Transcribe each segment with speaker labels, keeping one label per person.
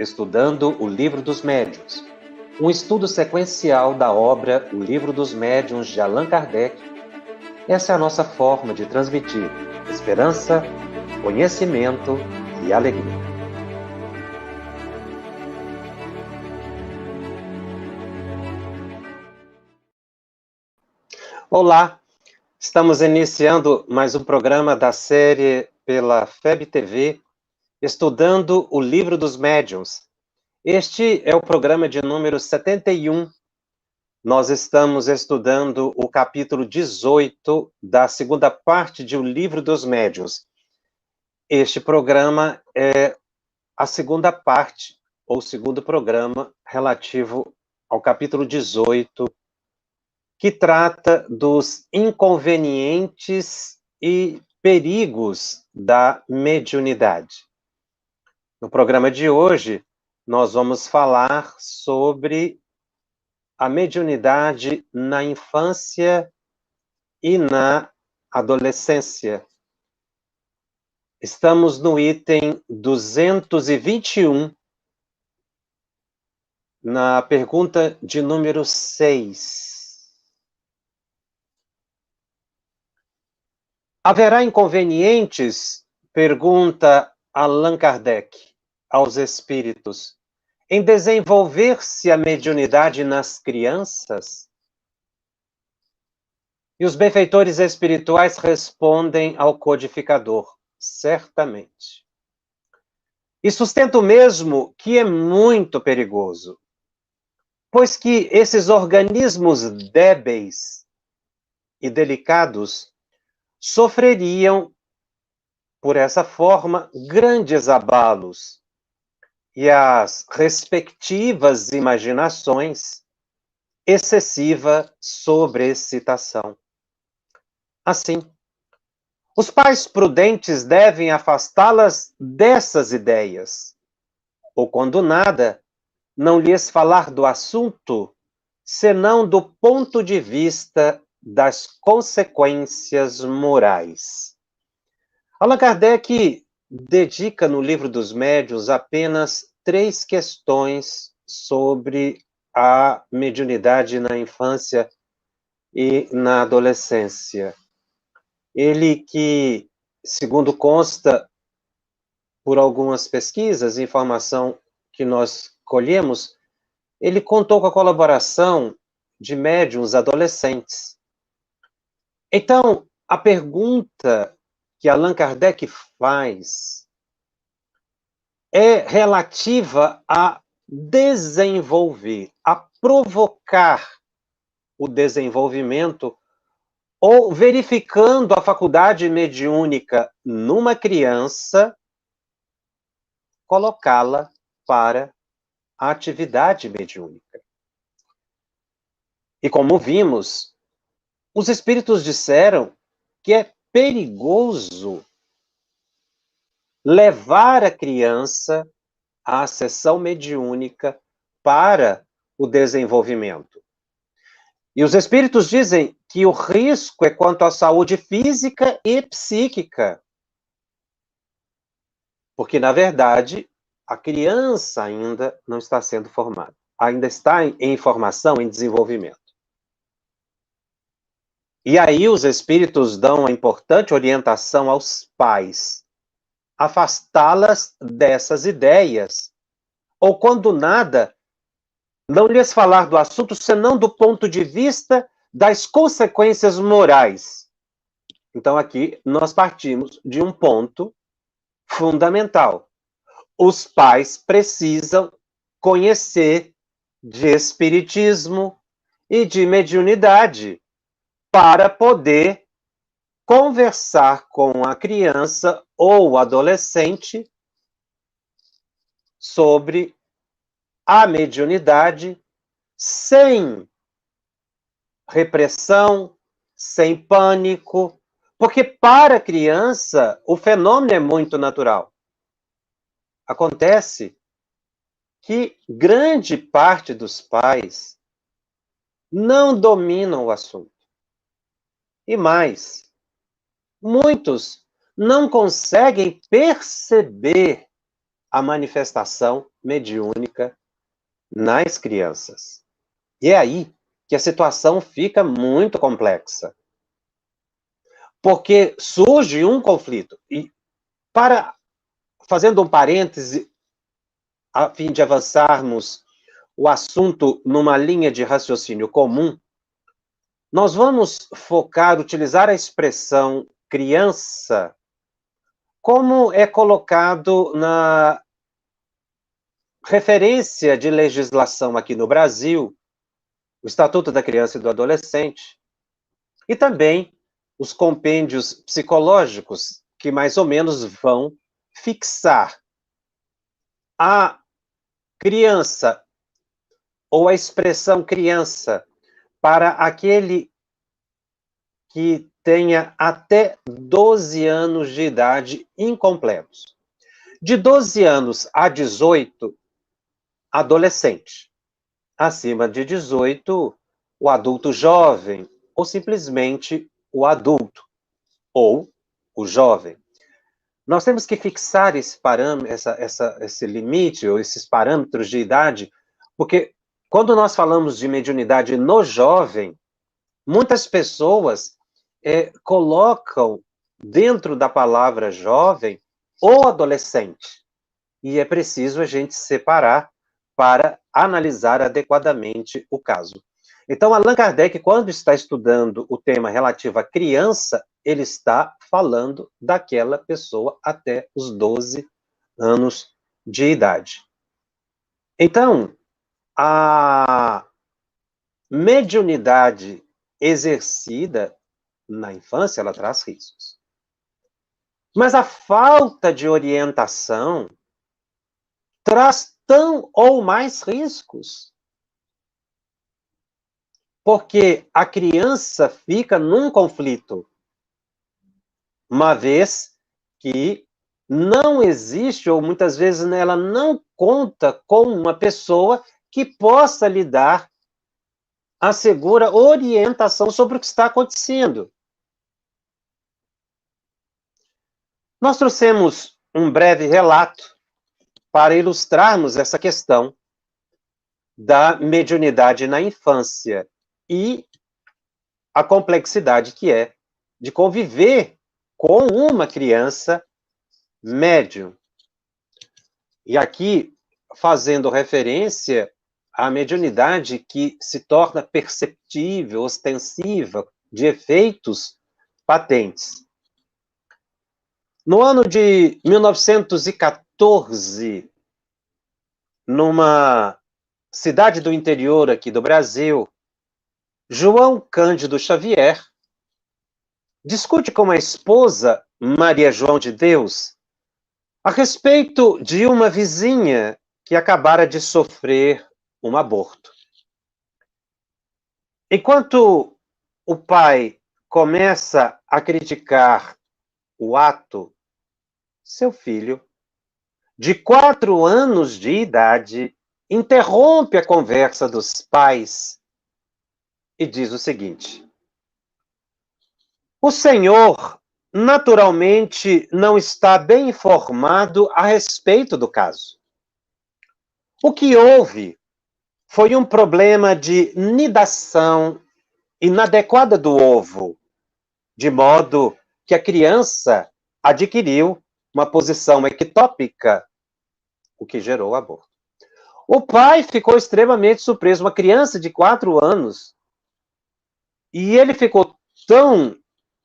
Speaker 1: estudando o Livro dos Médiuns, um estudo sequencial da obra O Livro dos Médiuns de Allan Kardec. Essa é a nossa forma de transmitir esperança, conhecimento e alegria. Olá, estamos iniciando mais um programa da série pela FEB TV, estudando o Livro dos Médiuns. Este é o programa de número 71. Nós estamos estudando o capítulo 18 da segunda parte de O Livro dos Médiuns. Este programa é a segunda parte, ou segundo programa, relativo ao capítulo 18, que trata dos inconvenientes e perigos da mediunidade. No programa de hoje, nós vamos falar sobre a mediunidade na infância e na adolescência. Estamos no item 221, na pergunta de número 6. Haverá inconvenientes, pergunta Allan Kardec aos espíritos, em desenvolver-se a mediunidade nas crianças? E os benfeitores espirituais respondem ao codificador: certamente. E sustento mesmo que é muito perigoso, pois que esses organismos débeis e delicados sofreriam, por essa forma, grandes abalos, e as respectivas imaginações, excessiva sobreexcitação. Assim, os pais prudentes devem afastá-las dessas ideias, ou, quando nada, não lhes falar do assunto, senão do ponto de vista das consequências morais. Allan Kardec dedica no Livro dos Médiuns apenas 3 questões sobre a mediunidade na infância e na adolescência. Ele que, segundo consta por algumas pesquisas, informação que nós colhemos, ele contou com a colaboração de médiuns adolescentes. Então, a pergunta que Allan Kardec faz é relativa a desenvolver, a provocar o desenvolvimento, ou verificando a faculdade mediúnica numa criança, colocá-la para a atividade mediúnica. E como vimos, os espíritos disseram que é perigoso levar a criança à sessão mediúnica para o desenvolvimento. E os espíritos dizem que o risco é quanto à saúde física e psíquica. Porque, na verdade, a criança ainda não está sendo formada. Ainda está em formação, em desenvolvimento. E aí os espíritos dão a importante orientação aos pais: afastá-las dessas ideias, ou, quando nada, não lhes falar do assunto senão do ponto de vista das consequências morais. Então, aqui nós partimos de um ponto fundamental. Os pais precisam conhecer de espiritismo e de mediunidade para poder conversar com a criança ou adolescente sobre a mediunidade sem repressão, sem pânico, porque para a criança o fenômeno é muito natural. Acontece que grande parte dos pais não dominam o assunto. E mais, muitos não conseguem perceber a manifestação mediúnica nas crianças. E é aí que a situação fica muito complexa. Porque surge um conflito. E, fazendo um parêntese, a fim de avançarmos o assunto numa linha de raciocínio comum, nós vamos utilizar a expressão criança, como é colocado na referência de legislação aqui no Brasil, o Estatuto da Criança e do Adolescente, e também os compêndios psicológicos, que mais ou menos vão fixar a criança, ou a expressão criança, para aquele que tenha até 12 anos de idade incompletos. De 12 anos a 18, adolescente. Acima de 18, o adulto jovem, ou simplesmente o adulto, ou o jovem. Nós temos que fixar esse parâmetro, esse limite, ou esses parâmetros de idade, porque quando nós falamos de mediunidade no jovem, muitas pessoas colocam dentro da palavra jovem ou adolescente. E é preciso a gente separar para analisar adequadamente o caso. Então, Allan Kardec, quando está estudando o tema relativo à criança, ele está falando daquela pessoa até os 12 anos de idade. Então, a mediunidade exercida na infância, ela traz riscos. Mas a falta de orientação traz tão ou mais riscos. Porque a criança fica num conflito, uma vez que não existe, ou muitas vezes ela não conta com uma pessoa que possa lhe dar a segura orientação sobre o que está acontecendo. Nós trouxemos um breve relato para ilustrarmos essa questão da mediunidade na infância e a complexidade que é de conviver com uma criança médium. E aqui, fazendo referência à mediunidade que se torna perceptível, ostensiva, de efeitos patentes. No ano de 1914, numa cidade do interior aqui do Brasil, João Cândido Xavier discute com a esposa, Maria João de Deus, a respeito de uma vizinha que acabara de sofrer um aborto. Enquanto o pai começa a criticar o ato, seu filho, de 4 anos de idade, interrompe a conversa dos pais e diz o seguinte: o senhor, naturalmente, não está bem informado a respeito do caso. O que houve foi um problema de nidação inadequada do ovo, de modo que a criança adquiriu uma posição ectópica, o que gerou o aborto. O pai ficou extremamente surpreso, uma criança de 4 anos, e ele ficou tão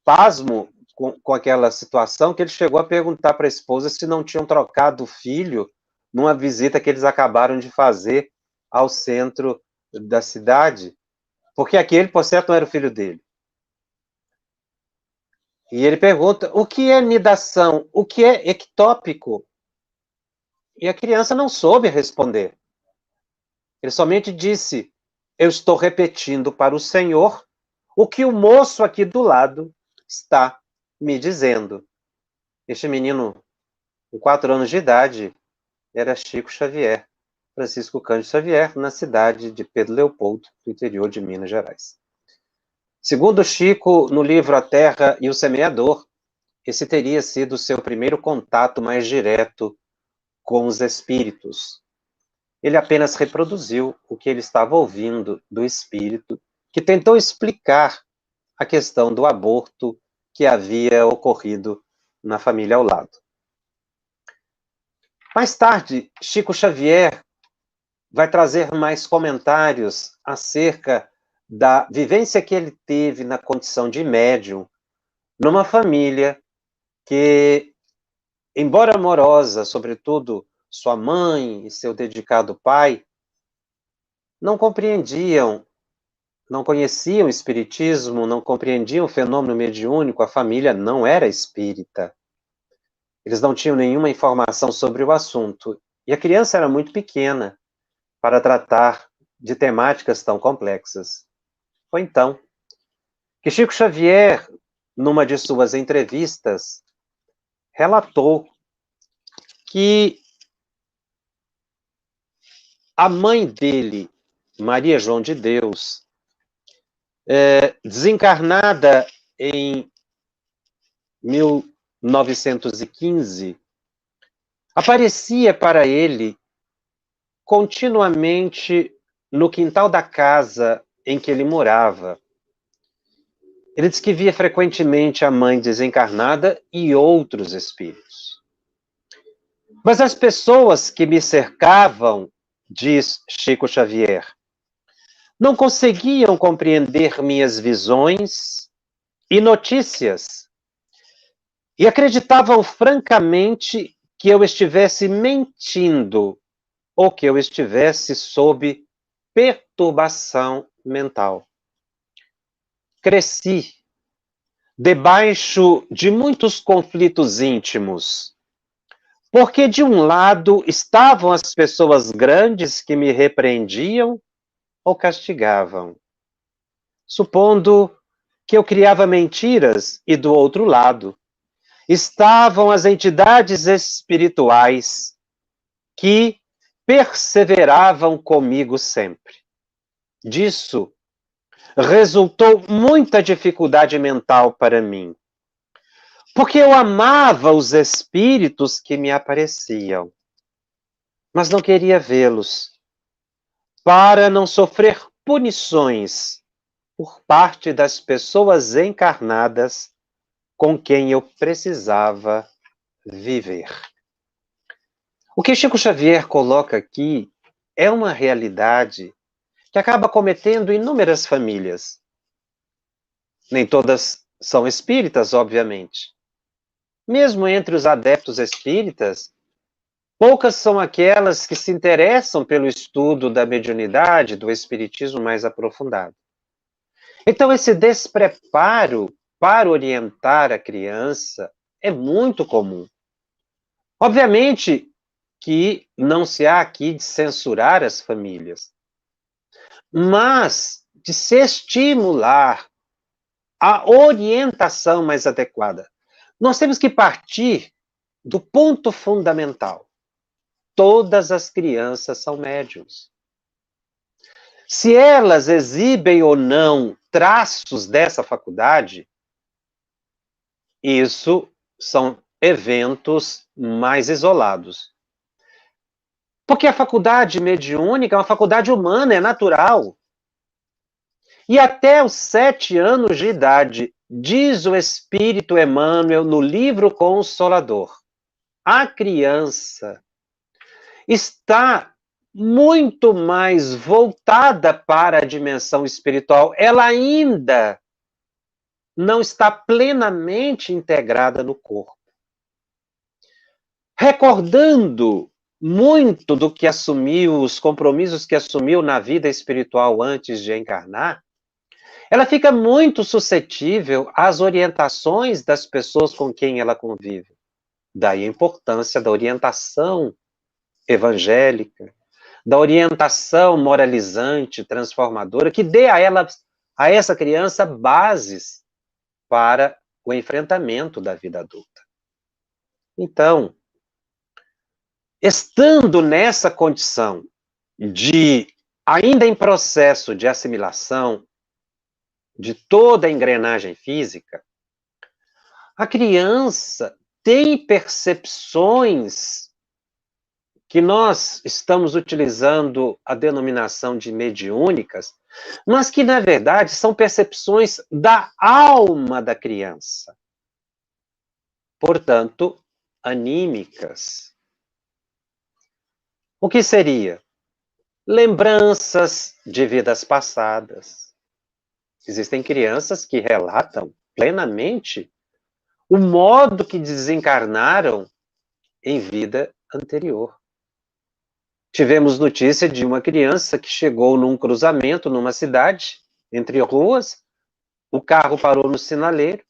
Speaker 1: pasmo com aquela situação que ele chegou a perguntar para a esposa se não tinham trocado o filho numa visita que eles acabaram de fazer ao centro da cidade, porque aquele, por certo, não era o filho dele. E ele pergunta, o que é nidação? O que é ectópico? E a criança não soube responder. Ele somente disse, eu estou repetindo para o senhor o que o moço aqui do lado está me dizendo. Este menino, com 4 anos de idade, era Chico Xavier, Francisco Cândido Xavier, na cidade de Pedro Leopoldo, no interior de Minas Gerais. Segundo Chico, no livro A Terra e o Semeador, esse teria sido o seu primeiro contato mais direto com os espíritos. Ele apenas reproduziu o que ele estava ouvindo do espírito, que tentou explicar a questão do aborto que havia ocorrido na família ao lado. Mais tarde, Chico Xavier vai trazer mais comentários acerca da vivência que ele teve na condição de médium, numa família que, embora amorosa, sobretudo sua mãe e seu dedicado pai, não compreendiam, não conheciam o espiritismo, não compreendiam o fenômeno mediúnico, a família não era espírita. Eles não tinham nenhuma informação sobre o assunto. E a criança era muito pequena para tratar de temáticas tão complexas. Foi então que Chico Xavier, numa de suas entrevistas, relatou que a mãe dele, Maria João de Deus, desencarnada em 1915, aparecia para ele continuamente no quintal da casa em que ele morava. Ele diz que via frequentemente a mãe desencarnada e outros espíritos. Mas as pessoas que me cercavam, diz Chico Xavier, não conseguiam compreender minhas visões e notícias e acreditavam francamente que eu estivesse mentindo ou que eu estivesse sob perturbação mental. Cresci debaixo de muitos conflitos íntimos, porque de um lado estavam as pessoas grandes que me repreendiam ou castigavam, supondo que eu criava mentiras, e do outro lado estavam as entidades espirituais que perseveravam comigo sempre. Disso resultou muita dificuldade mental para mim, porque eu amava os espíritos que me apareciam, mas não queria vê-los, para não sofrer punições por parte das pessoas encarnadas com quem eu precisava viver. O que Chico Xavier coloca aqui é uma realidade que acaba cometendo inúmeras famílias. Nem todas são espíritas, obviamente. Mesmo entre os adeptos espíritas, poucas são aquelas que se interessam pelo estudo da mediunidade, do espiritismo mais aprofundado. Então, esse despreparo para orientar a criança é muito comum. Obviamente que não se há aqui de censurar as famílias, mas de se estimular a orientação mais adequada. Nós temos que partir do ponto fundamental. Todas as crianças são médiuns. Se elas exibem ou não traços dessa faculdade, isso são eventos mais isolados. Porque a faculdade mediúnica é uma faculdade humana, é natural. E até os 7 anos de idade, diz o Espírito Emmanuel no livro Consolador, a criança está muito mais voltada para a dimensão espiritual. Ela ainda não está plenamente integrada no corpo. Recordando muito do que assumiu, os compromissos que assumiu na vida espiritual antes de encarnar, ela fica muito suscetível às orientações das pessoas com quem ela convive. Daí a importância da orientação evangélica, da orientação moralizante, transformadora, que dê a essa criança bases para o enfrentamento da vida adulta. Então, estando nessa condição de, ainda em processo de assimilação de toda a engrenagem física, a criança tem percepções que nós estamos utilizando a denominação de mediúnicas, mas que, na verdade, são percepções da alma da criança. Portanto, anímicas. O que seria? Lembranças de vidas passadas. Existem crianças que relatam plenamente o modo que desencarnaram em vida anterior. Tivemos notícia de uma criança que chegou num cruzamento numa cidade, entre ruas, o carro parou no sinaleiro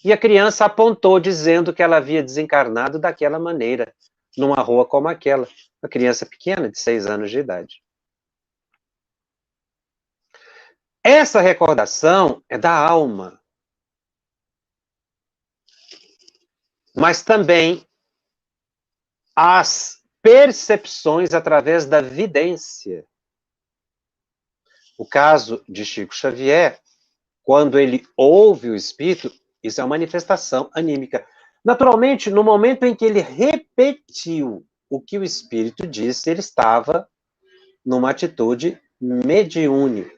Speaker 1: e a criança apontou dizendo que ela havia desencarnado daquela maneira, numa rua como aquela. Uma criança pequena, de 6 anos de idade. Essa recordação é da alma. Mas também as percepções através da vidência. O caso de Chico Xavier, quando ele ouve o espírito, isso é uma manifestação anímica. Naturalmente, no momento em que ele repetiu o que o espírito disse, ele estava numa atitude mediúnica.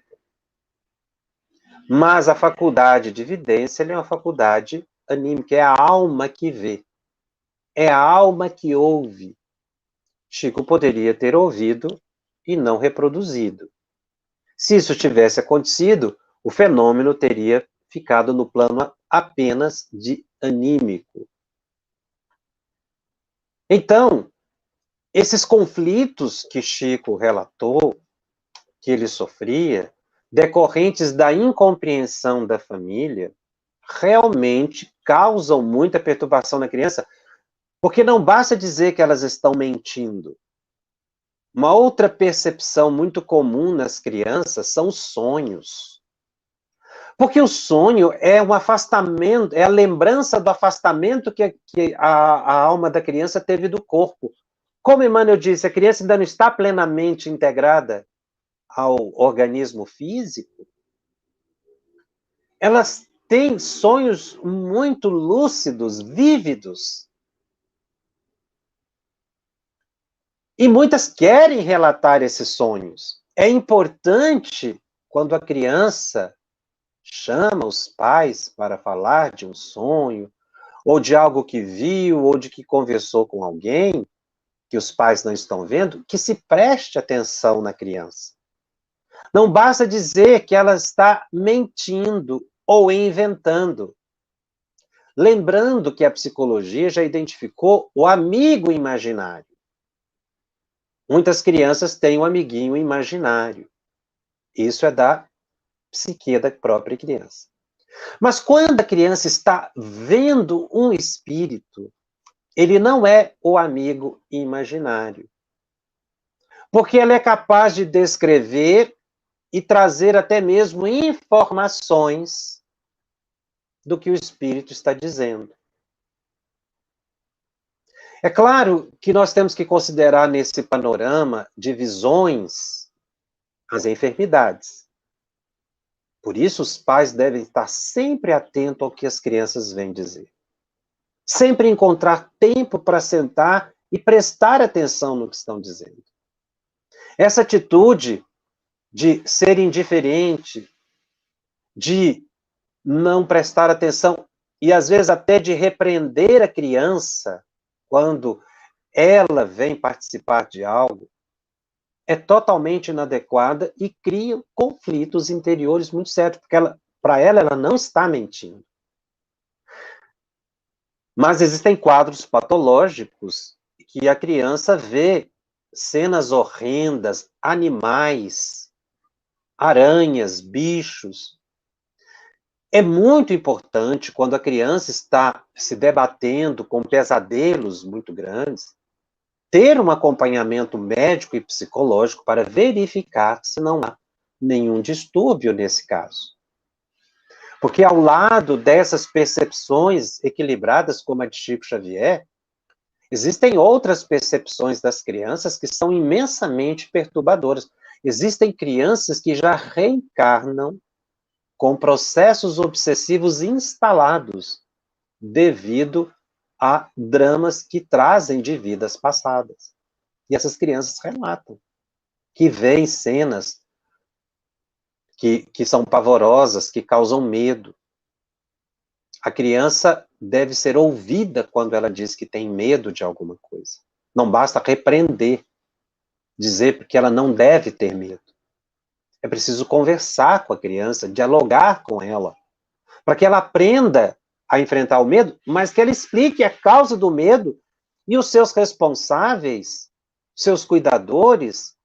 Speaker 1: Mas a faculdade de vidência é uma faculdade anímica, é a alma que vê. É a alma que ouve. Chico poderia ter ouvido e não reproduzido. Se isso tivesse acontecido, o fenômeno teria ficado no plano apenas de anímico. Então, esses conflitos que Chico relatou, que ele sofria, decorrentes da incompreensão da família, realmente causam muita perturbação na criança, porque não basta dizer que elas estão mentindo. Uma outra percepção muito comum nas crianças são os sonhos. Porque o sonho é um afastamento, é a lembrança do afastamento que a alma da criança teve do corpo. Como Emmanuel disse, a criança ainda não está plenamente integrada ao organismo físico. Elas têm sonhos muito lúcidos, vívidos. E muitas querem relatar esses sonhos. É importante, quando a criança chama os pais para falar de um sonho, ou de algo que viu, ou de que conversou com alguém, que os pais não estão vendo, que se preste atenção na criança. Não basta dizer que ela está mentindo ou inventando. Lembrando que a psicologia já identificou o amigo imaginário. Muitas crianças têm um amiguinho imaginário. Isso é da psique da própria criança. Mas quando a criança está vendo um espírito, ele não é o amigo imaginário. Porque ele é capaz de descrever e trazer até mesmo informações do que o espírito está dizendo. É claro que nós temos que considerar nesse panorama de visões as enfermidades. Por isso, os pais devem estar sempre atentos ao que as crianças vêm dizer. Sempre encontrar tempo para sentar e prestar atenção no que estão dizendo. Essa atitude de ser indiferente, de não prestar atenção e, às vezes, até de repreender a criança quando ela vem participar de algo, é totalmente inadequada e cria conflitos interiores muito sérios, porque para ela não está mentindo. Mas existem quadros patológicos que a criança vê cenas horrendas, animais, aranhas, bichos. É muito importante, quando a criança está se debatendo com pesadelos muito grandes, ter um acompanhamento médico e psicológico para verificar se não há nenhum distúrbio nesse caso. Porque ao lado dessas percepções equilibradas, como a de Chico Xavier, existem outras percepções das crianças que são imensamente perturbadoras. Existem crianças que já reencarnam com processos obsessivos instalados devido a dramas que trazem de vidas passadas. E essas crianças relatam que veem cenas que são pavorosas, que causam medo. A criança deve ser ouvida quando ela diz que tem medo de alguma coisa. Não basta repreender, dizer que ela não deve ter medo. É preciso conversar com a criança, dialogar com ela, para que ela aprenda a enfrentar o medo, mas que ela explique a causa do medo e os seus responsáveis, seus cuidadores,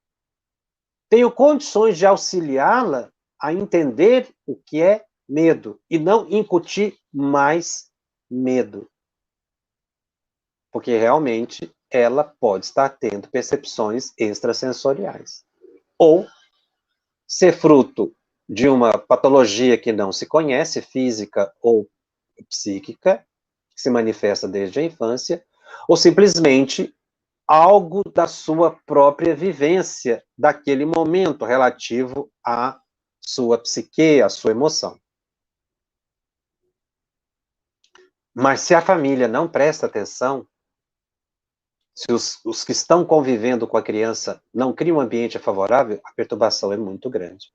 Speaker 1: tenham condições de auxiliá-la a entender o que é medo e não incutir mais medo. Porque realmente ela pode estar tendo percepções extrasensoriais. Ou ser fruto de uma patologia que não se conhece, física ou psíquica, que se manifesta desde a infância, ou simplesmente algo da sua própria vivência daquele momento relativo à sua psique, à sua emoção. Mas se a família não presta atenção, se os que estão convivendo com a criança não criam um ambiente favorável, a perturbação é muito grande.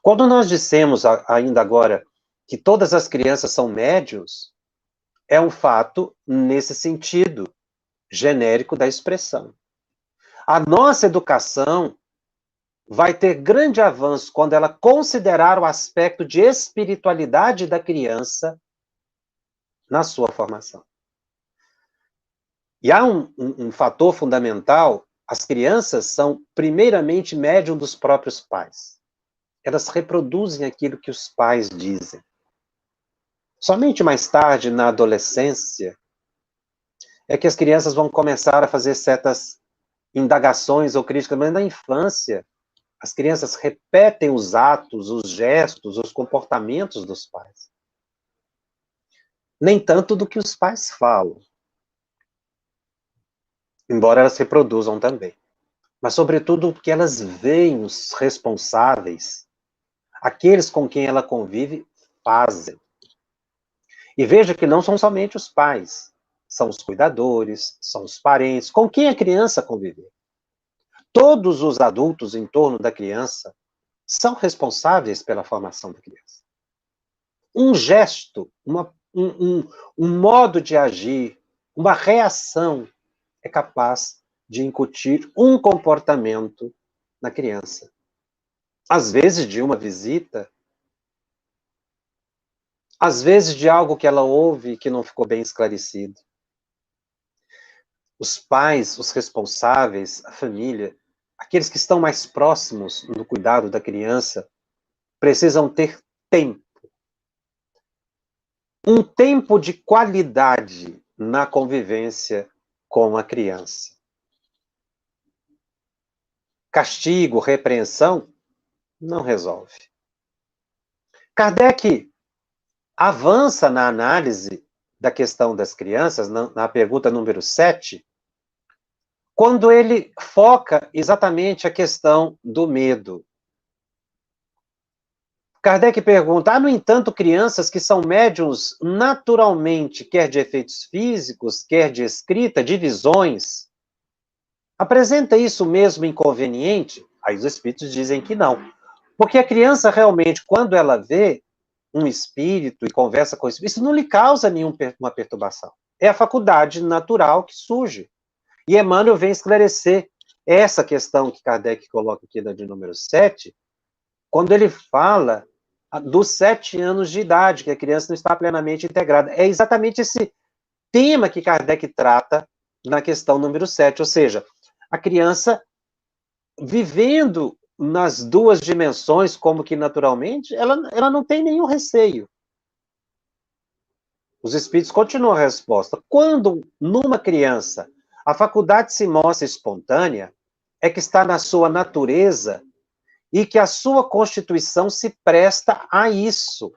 Speaker 1: Quando nós dissemos ainda agora que todas as crianças são médiuns, é um fato nesse sentido genérico da expressão. A nossa educação vai ter grande avanço quando ela considerar o aspecto de espiritualidade da criança na sua formação. E há um fator fundamental: as crianças são primeiramente médium dos próprios pais. Elas reproduzem aquilo que os pais dizem. Somente mais tarde, na adolescência, é que as crianças vão começar a fazer certas indagações ou críticas, mas na infância, as crianças repetem os atos, os gestos, os comportamentos dos pais. Nem tanto do que os pais falam, embora elas reproduzam também. Mas, sobretudo, o que elas veem os responsáveis, aqueles com quem ela convive, fazem. E veja que não são somente os pais, são os cuidadores, são os parentes, com quem a criança convive. Todos os adultos em torno da criança são responsáveis pela formação da criança. Um gesto, um modo de agir, uma reação é capaz de incutir um comportamento na criança. Às vezes de uma visita, às vezes de algo que ela ouve que não ficou bem esclarecido. Os pais, os responsáveis, a família, aqueles que estão mais próximos no cuidado da criança, precisam ter tempo. Um tempo de qualidade na convivência com a criança. Castigo, repreensão, não resolve. Kardec avança na análise da questão das crianças, na pergunta número 7, quando ele foca exatamente a questão do medo. Kardec pergunta: no entanto, crianças que são médiums naturalmente, quer de efeitos físicos, quer de escrita, de visões, apresenta isso mesmo inconveniente? Aí os espíritos dizem que não. Porque a criança realmente, quando ela vê um espírito e conversa com o espírito, isso não lhe causa nenhuma perturbação. É a faculdade natural que surge. E Emmanuel vem esclarecer essa questão que Kardec coloca aqui de número 7, quando ele fala dos 7 anos de idade, que a criança não está plenamente integrada. É exatamente esse tema que Kardec trata na questão número 7, ou seja, a criança vivendo nas duas dimensões, como que naturalmente, ela não tem nenhum receio. Os espíritos continuam a resposta. Quando, numa criança, a faculdade se mostra espontânea, é que está na sua natureza e que a sua constituição se presta a isso.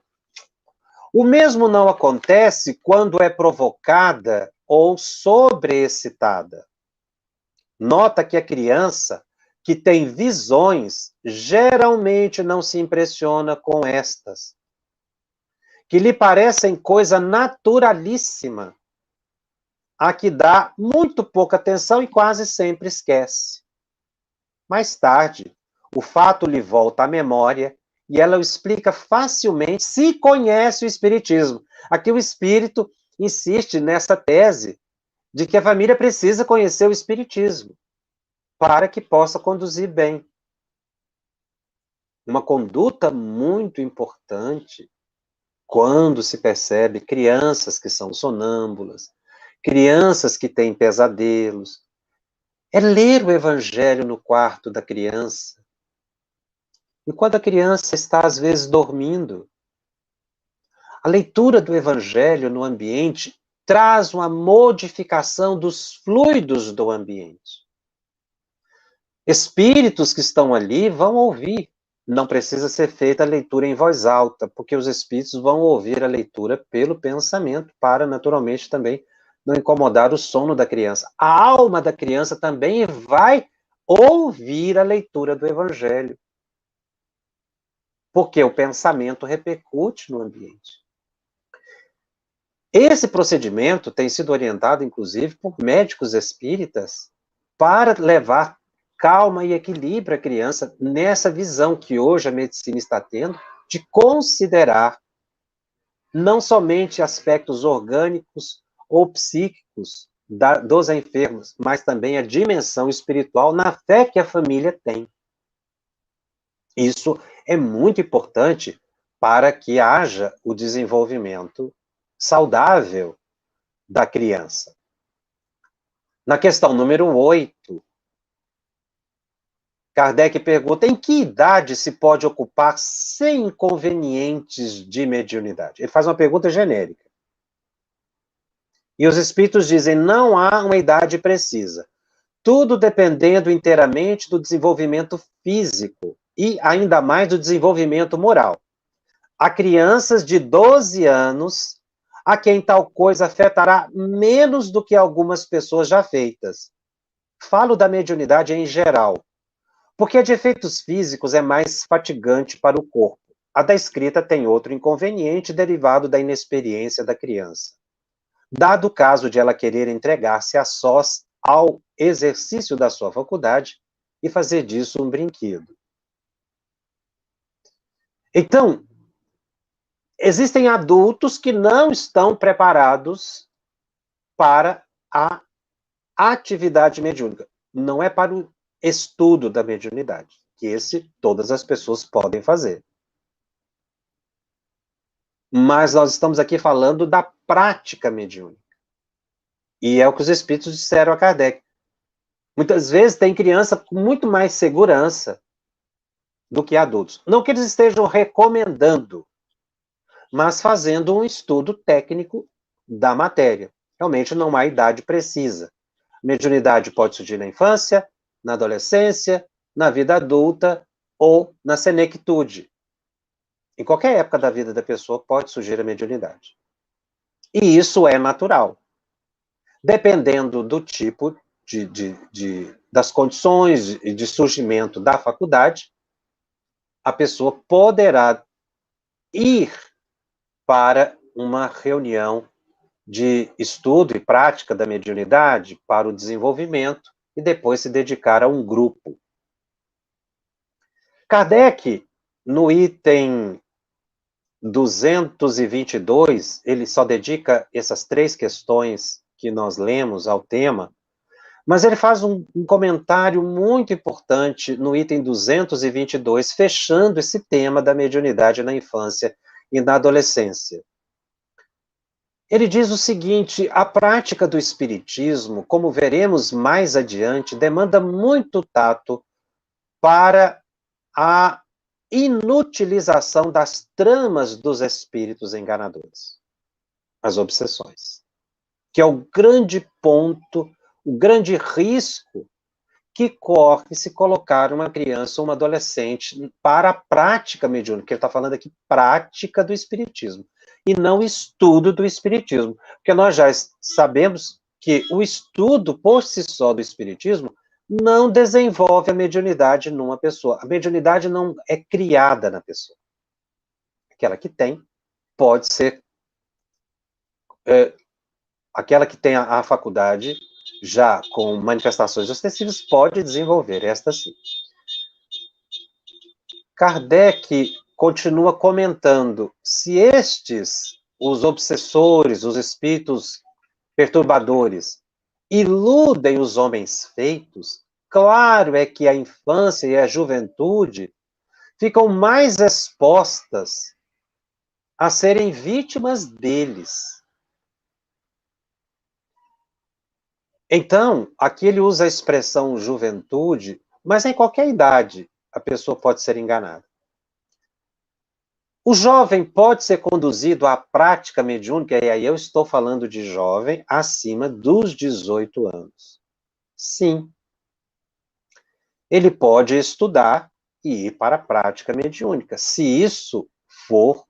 Speaker 1: O mesmo não acontece quando é provocada ou sobreexcitada. Nota que a criança que tem visões, geralmente não se impressiona com estas, que lhe parecem coisa naturalíssima. a que dá muito pouca atenção e quase sempre esquece. Mais tarde, o fato lhe volta à memória e ela o explica facilmente se conhece o Espiritismo. Aqui o Espírito insiste nessa tese de que a família precisa conhecer o Espiritismo para que possa conduzir bem. Uma conduta muito importante quando se percebe crianças que são sonâmbulas, crianças que têm pesadelos, é ler o Evangelho no quarto da criança. Enquanto a criança está, às vezes, dormindo, a leitura do Evangelho no ambiente traz uma modificação dos fluidos do ambiente. Espíritos que estão ali vão ouvir. Não precisa ser feita a leitura em voz alta, porque os espíritos vão ouvir a leitura pelo pensamento, para, naturalmente, também não incomodar o sono da criança. A alma da criança também vai ouvir a leitura do Evangelho, porque o pensamento repercute no ambiente. Esse procedimento tem sido orientado, inclusive, por médicos espíritas para levar calma e equilíbrio à criança nessa visão que hoje a medicina está tendo de considerar não somente aspectos orgânicos ou psíquicos dos enfermos, mas também a dimensão espiritual na fé que a família tem. Isso é muito importante para que haja o desenvolvimento saudável da criança. Na questão número 8, Kardec pergunta: em que idade se pode ocupar sem inconvenientes de mediunidade? Ele faz uma pergunta genérica. E os espíritos dizem: não há uma idade precisa. Tudo dependendo inteiramente do desenvolvimento físico e ainda mais do desenvolvimento moral. Há crianças de 12 anos a quem tal coisa afetará menos do que algumas pessoas já feitas. Falo da mediunidade em geral, porque a de efeitos físicos é mais fatigante para o corpo. A da escrita tem outro inconveniente derivado da inexperiência da criança. Dado o caso de ela querer entregar-se a sós ao exercício da sua faculdade e fazer disso um brinquedo. Então, existem adultos que não estão preparados para a atividade mediúnica. Não é para o estudo da mediunidade, que esse todas as pessoas podem fazer. Mas nós estamos aqui falando da prática mediúnica. E é o que os espíritos disseram a Kardec. Muitas vezes tem criança com muito mais segurança do que adultos. Não que eles estejam recomendando, mas fazendo um estudo técnico da matéria. Realmente não há idade precisa. A mediunidade pode surgir na infância, na adolescência, na vida adulta ou na senectude. Em qualquer época da vida da pessoa pode surgir a mediunidade. E isso é natural. Dependendo do tipo das condições de surgimento da faculdade, a pessoa poderá ir para uma reunião de estudo e prática da mediunidade para o desenvolvimento e depois se dedicar a um grupo. Kardec, no item 222, ele só dedica essas 3 questões que nós lemos ao tema, mas ele faz um comentário muito importante no item 222, fechando esse tema da mediunidade na infância e na adolescência. Ele diz o seguinte: a prática do espiritismo, como veremos mais adiante, demanda muito tato para a inutilização das tramas dos espíritos enganadores, as obsessões, que é o grande ponto, o grande risco que corre se colocar uma criança ou uma adolescente para a prática mediúnica, que ele está falando aqui, prática do espiritismo, e não estudo do espiritismo, porque nós já sabemos que o estudo por si só do espiritismo não desenvolve a mediunidade numa pessoa. A mediunidade não é criada na pessoa. Aquela que tem pode ser aquela que tem a faculdade, já com manifestações ostensivas, pode desenvolver esta sim. Kardec continua comentando, se estes, os obsessores, os espíritos perturbadores, iludem os homens feitos, claro é que a infância e a juventude ficam mais expostas a serem vítimas deles. Então, aqui ele usa a expressão juventude, mas em qualquer idade a pessoa pode ser enganada. O jovem pode ser conduzido à prática mediúnica, e aí eu estou falando de jovem acima dos 18 anos. Sim. Ele pode estudar e ir para a prática mediúnica, se isso for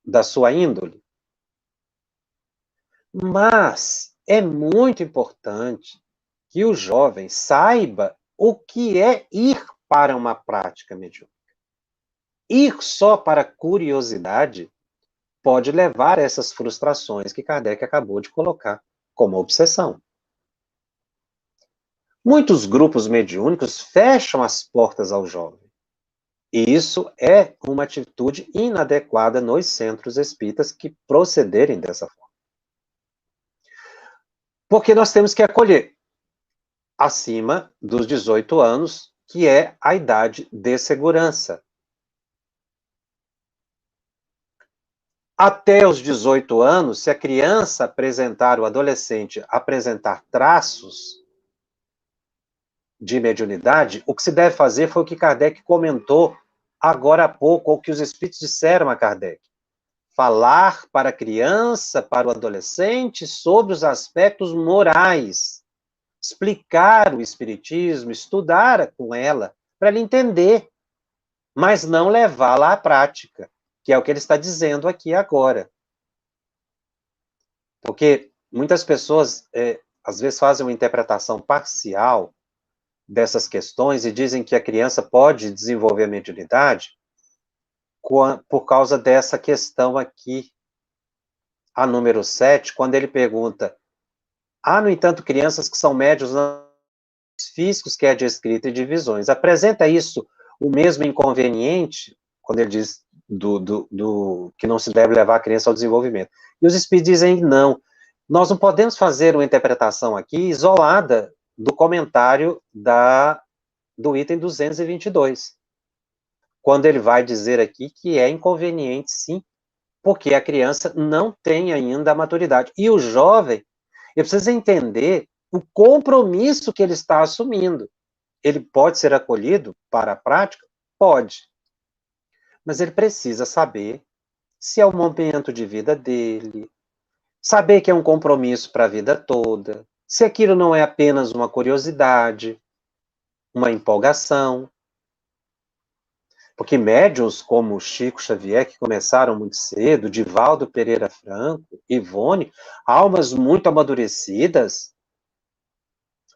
Speaker 1: da sua índole. Mas é muito importante que o jovem saiba o que é ir para uma prática mediúnica. Ir só para curiosidade pode levar a essas frustrações que Kardec acabou de colocar como obsessão. Muitos grupos mediúnicos fecham as portas ao jovem. E isso é uma atitude inadequada nos centros espíritas que procederem dessa forma. Porque nós temos que acolher acima dos 18 anos, que é a idade de segurança. Até os 18 anos, se a criança apresentar, o adolescente apresentar traços de mediunidade, o que se deve fazer foi o que Kardec comentou agora há pouco, ou que os espíritos disseram a Kardec. Falar para a criança, para o adolescente, sobre os aspectos morais. Explicar o espiritismo, estudar com ela, para ela entender, mas não levá-la à prática, que é o que ele está dizendo aqui agora. Porque muitas pessoas, às vezes, fazem uma interpretação parcial dessas questões e dizem que a criança pode desenvolver a mediunidade por causa dessa questão aqui, a número 7, quando ele pergunta: há, no entanto, crianças que são médios físicos, que é de escrita e de visões. Apresenta isso o mesmo inconveniente, quando ele diz que não se deve levar a criança ao desenvolvimento. E os espíritos dizem não. Nós não podemos fazer uma interpretação aqui isolada do comentário do item 222. Quando ele vai dizer aqui que é inconveniente, sim, porque a criança não tem ainda a maturidade. E o jovem, ele precisa entender o compromisso que ele está assumindo. Ele pode ser acolhido para a prática? Pode. Mas ele precisa saber se é o momento de vida dele, saber que é um compromisso para a vida toda, se aquilo não é apenas uma curiosidade, uma empolgação. Porque médiuns como Chico Xavier, que começaram muito cedo, Divaldo Pereira Franco, Ivone, almas muito amadurecidas,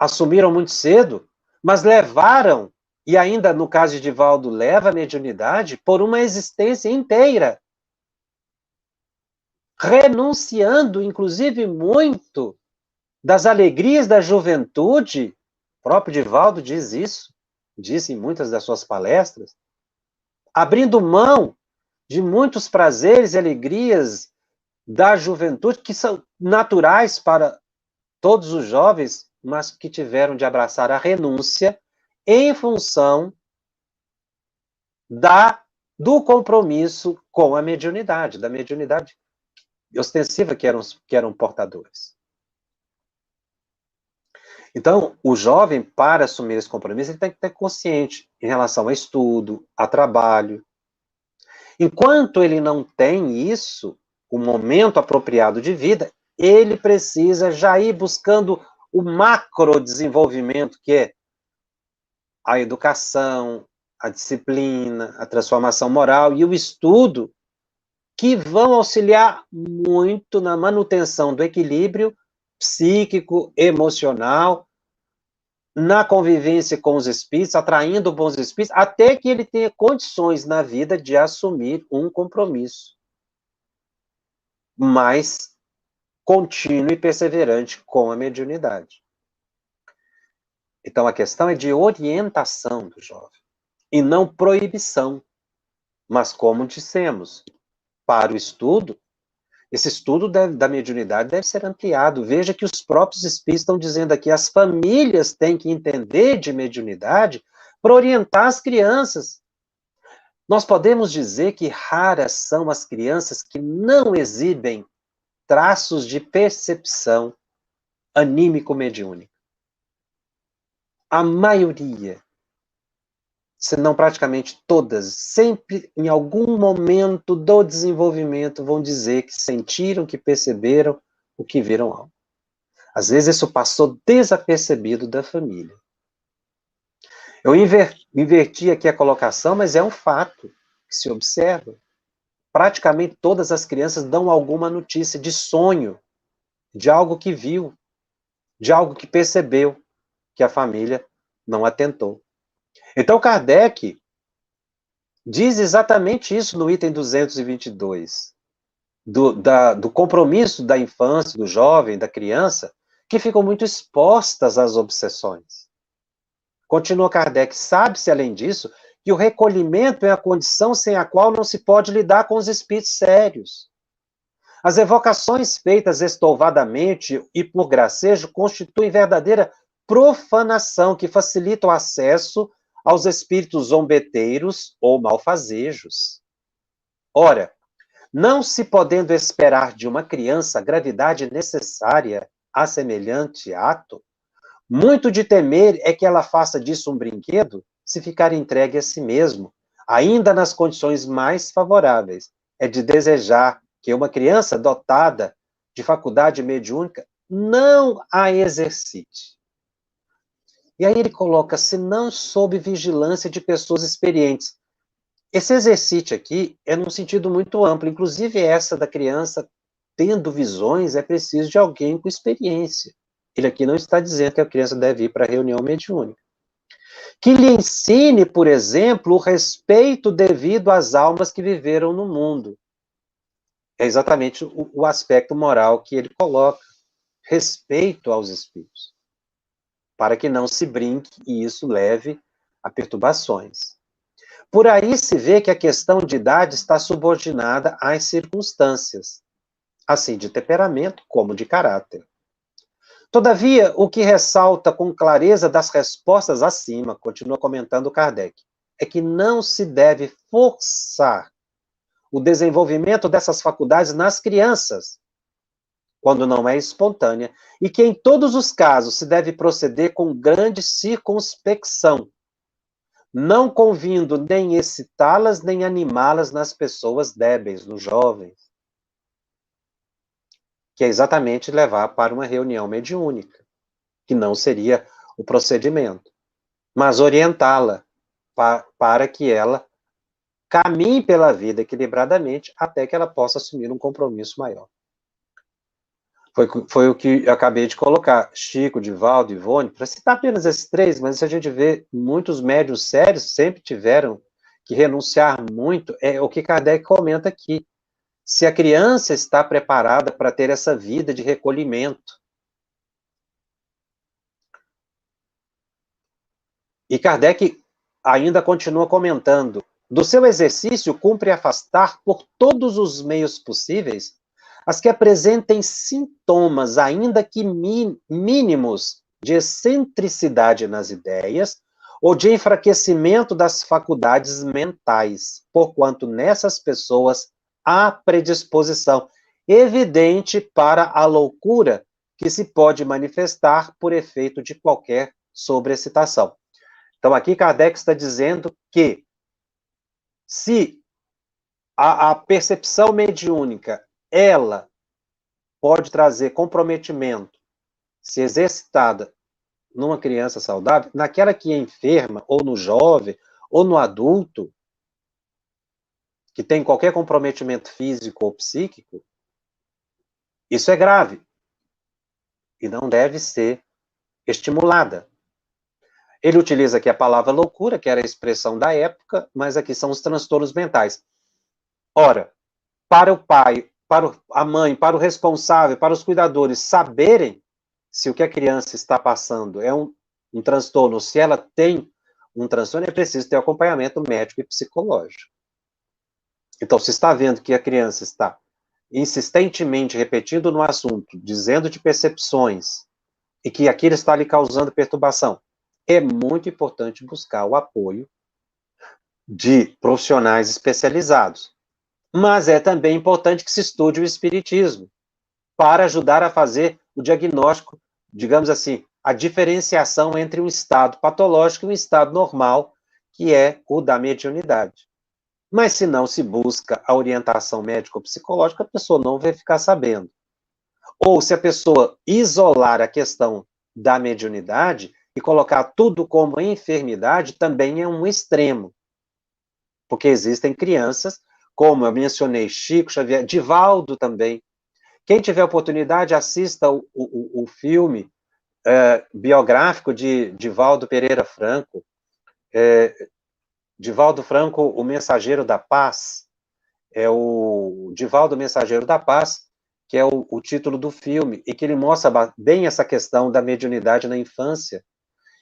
Speaker 1: assumiram muito cedo, mas levaram, e ainda no caso de Divaldo, leva a mediunidade por uma existência inteira, renunciando, inclusive, muito das alegrias da juventude. O próprio Divaldo diz isso, disse em muitas das suas palestras, abrindo mão de muitos prazeres e alegrias da juventude, que são naturais para todos os jovens, mas que tiveram de abraçar a renúncia em função do compromisso com a mediunidade, da mediunidade ostensiva que eram portadores. Então, o jovem, para assumir esse compromisso, ele tem que ter consciente em relação a estudo, a trabalho. Enquanto ele não tem isso, o momento apropriado de vida, ele precisa já ir buscando o macro desenvolvimento, que é a educação, a disciplina, a transformação moral e o estudo, que vão auxiliar muito na manutenção do equilíbrio psíquico, emocional, na convivência com os espíritos, atraindo bons espíritos, até que ele tenha condições na vida de assumir um compromisso mais contínuo e perseverante com a mediunidade. Então, a questão é de orientação do jovem, e não proibição. Mas, como dissemos, para o estudo, esse estudo da mediunidade deve ser ampliado. Veja que os próprios espíritos estão dizendo aqui, as famílias têm que entender de mediunidade para orientar as crianças. Nós podemos dizer que raras são as crianças que não exibem traços de percepção anímico-mediúnica. A maioria, se não praticamente todas, sempre em algum momento do desenvolvimento vão dizer que sentiram, que perceberam, o que viram algo. Às vezes isso passou desapercebido da família. Eu inverti aqui a colocação, mas é um fato que se observa. Praticamente todas as crianças dão alguma notícia de sonho, de algo que viu, de algo que percebeu, que a família não atentou. Então, Kardec diz exatamente isso no item 222, do compromisso da infância, do jovem, da criança, que ficam muito expostas às obsessões. Continua Kardec, sabe-se, além disso, que o recolhimento é a condição sem a qual não se pode lidar com os espíritos sérios. As evocações feitas estouvadamente e por gracejo constituem verdadeira profanação que facilita o acesso aos espíritos zombeteiros ou malfazejos. Ora, não se podendo esperar de uma criança a gravidade necessária a semelhante ato, muito de temer é que ela faça disso um brinquedo se ficar entregue a si mesmo, ainda nas condições mais favoráveis. É de desejar que uma criança dotada de faculdade mediúnica não a exercite. E aí ele coloca, se não sob vigilância de pessoas experientes. Esse exercite aqui é num sentido muito amplo, inclusive essa da criança tendo visões, é preciso de alguém com experiência. Ele aqui não está dizendo que a criança deve ir para a reunião mediúnica. Que lhe ensine, por exemplo, o respeito devido às almas que viveram no mundo. É exatamente o aspecto moral que ele coloca. Respeito aos espíritos. Para que não se brinque e isso leve a perturbações. Por aí se vê que a questão de idade está subordinada às circunstâncias, assim de temperamento como de caráter. Todavia, o que ressalta com clareza das respostas acima, continua comentando Kardec, é que não se deve forçar o desenvolvimento dessas faculdades nas crianças, quando não é espontânea, e que em todos os casos se deve proceder com grande circunspecção, não convindo nem excitá-las, nem animá-las nas pessoas débeis, nos jovens, que é exatamente levar para uma reunião mediúnica, que não seria o procedimento, mas orientá-la para que ela caminhe pela vida equilibradamente até que ela possa assumir um compromisso maior. Foi o que eu acabei de colocar, Chico, Divaldo, Ivone, para citar apenas esses três, mas se a gente vê, muitos médiuns sérios sempre tiveram que renunciar muito, é o que Kardec comenta aqui. Se a criança está preparada para ter essa vida de recolhimento. E Kardec ainda continua comentando, do seu exercício cumpre afastar por todos os meios possíveis as que apresentem sintomas, ainda que mínimos, de excentricidade nas ideias ou de enfraquecimento das faculdades mentais, porquanto nessas pessoas há predisposição evidente para a loucura que se pode manifestar por efeito de qualquer sobreexcitação. Então, aqui Kardec está dizendo que se a percepção mediúnica ela pode trazer comprometimento, se exercitada numa criança saudável, naquela que é enferma, ou no jovem, ou no adulto, que tem qualquer comprometimento físico ou psíquico, isso é grave. E não deve ser estimulada. Ele utiliza aqui a palavra loucura, que era a expressão da época, mas aqui são os transtornos mentais. Ora, para o pai para a mãe, para o responsável, para os cuidadores saberem se o que a criança está passando é um transtorno, se ela tem um transtorno, é preciso ter acompanhamento médico e psicológico. Então, se está vendo que a criança está insistentemente repetindo no assunto, dizendo de percepções, e que aquilo está lhe causando perturbação, é muito importante buscar o apoio de profissionais especializados. Mas é também importante que se estude o espiritismo, para ajudar a fazer o diagnóstico, digamos assim, a diferenciação entre um estado patológico e um estado normal, que é o da mediunidade. Mas se não se busca a orientação médico-psicológica, a pessoa não vai ficar sabendo. Ou se a pessoa isolar a questão da mediunidade e colocar tudo como enfermidade, também é um extremo. Porque existem crianças, como eu mencionei, Chico Xavier, Divaldo também. Quem tiver oportunidade, assista o filme biográfico de Divaldo Pereira Franco. Divaldo Franco, o Mensageiro da Paz. É o Divaldo Mensageiro da Paz, que é o título do filme, e que ele mostra bem essa questão da mediunidade na infância.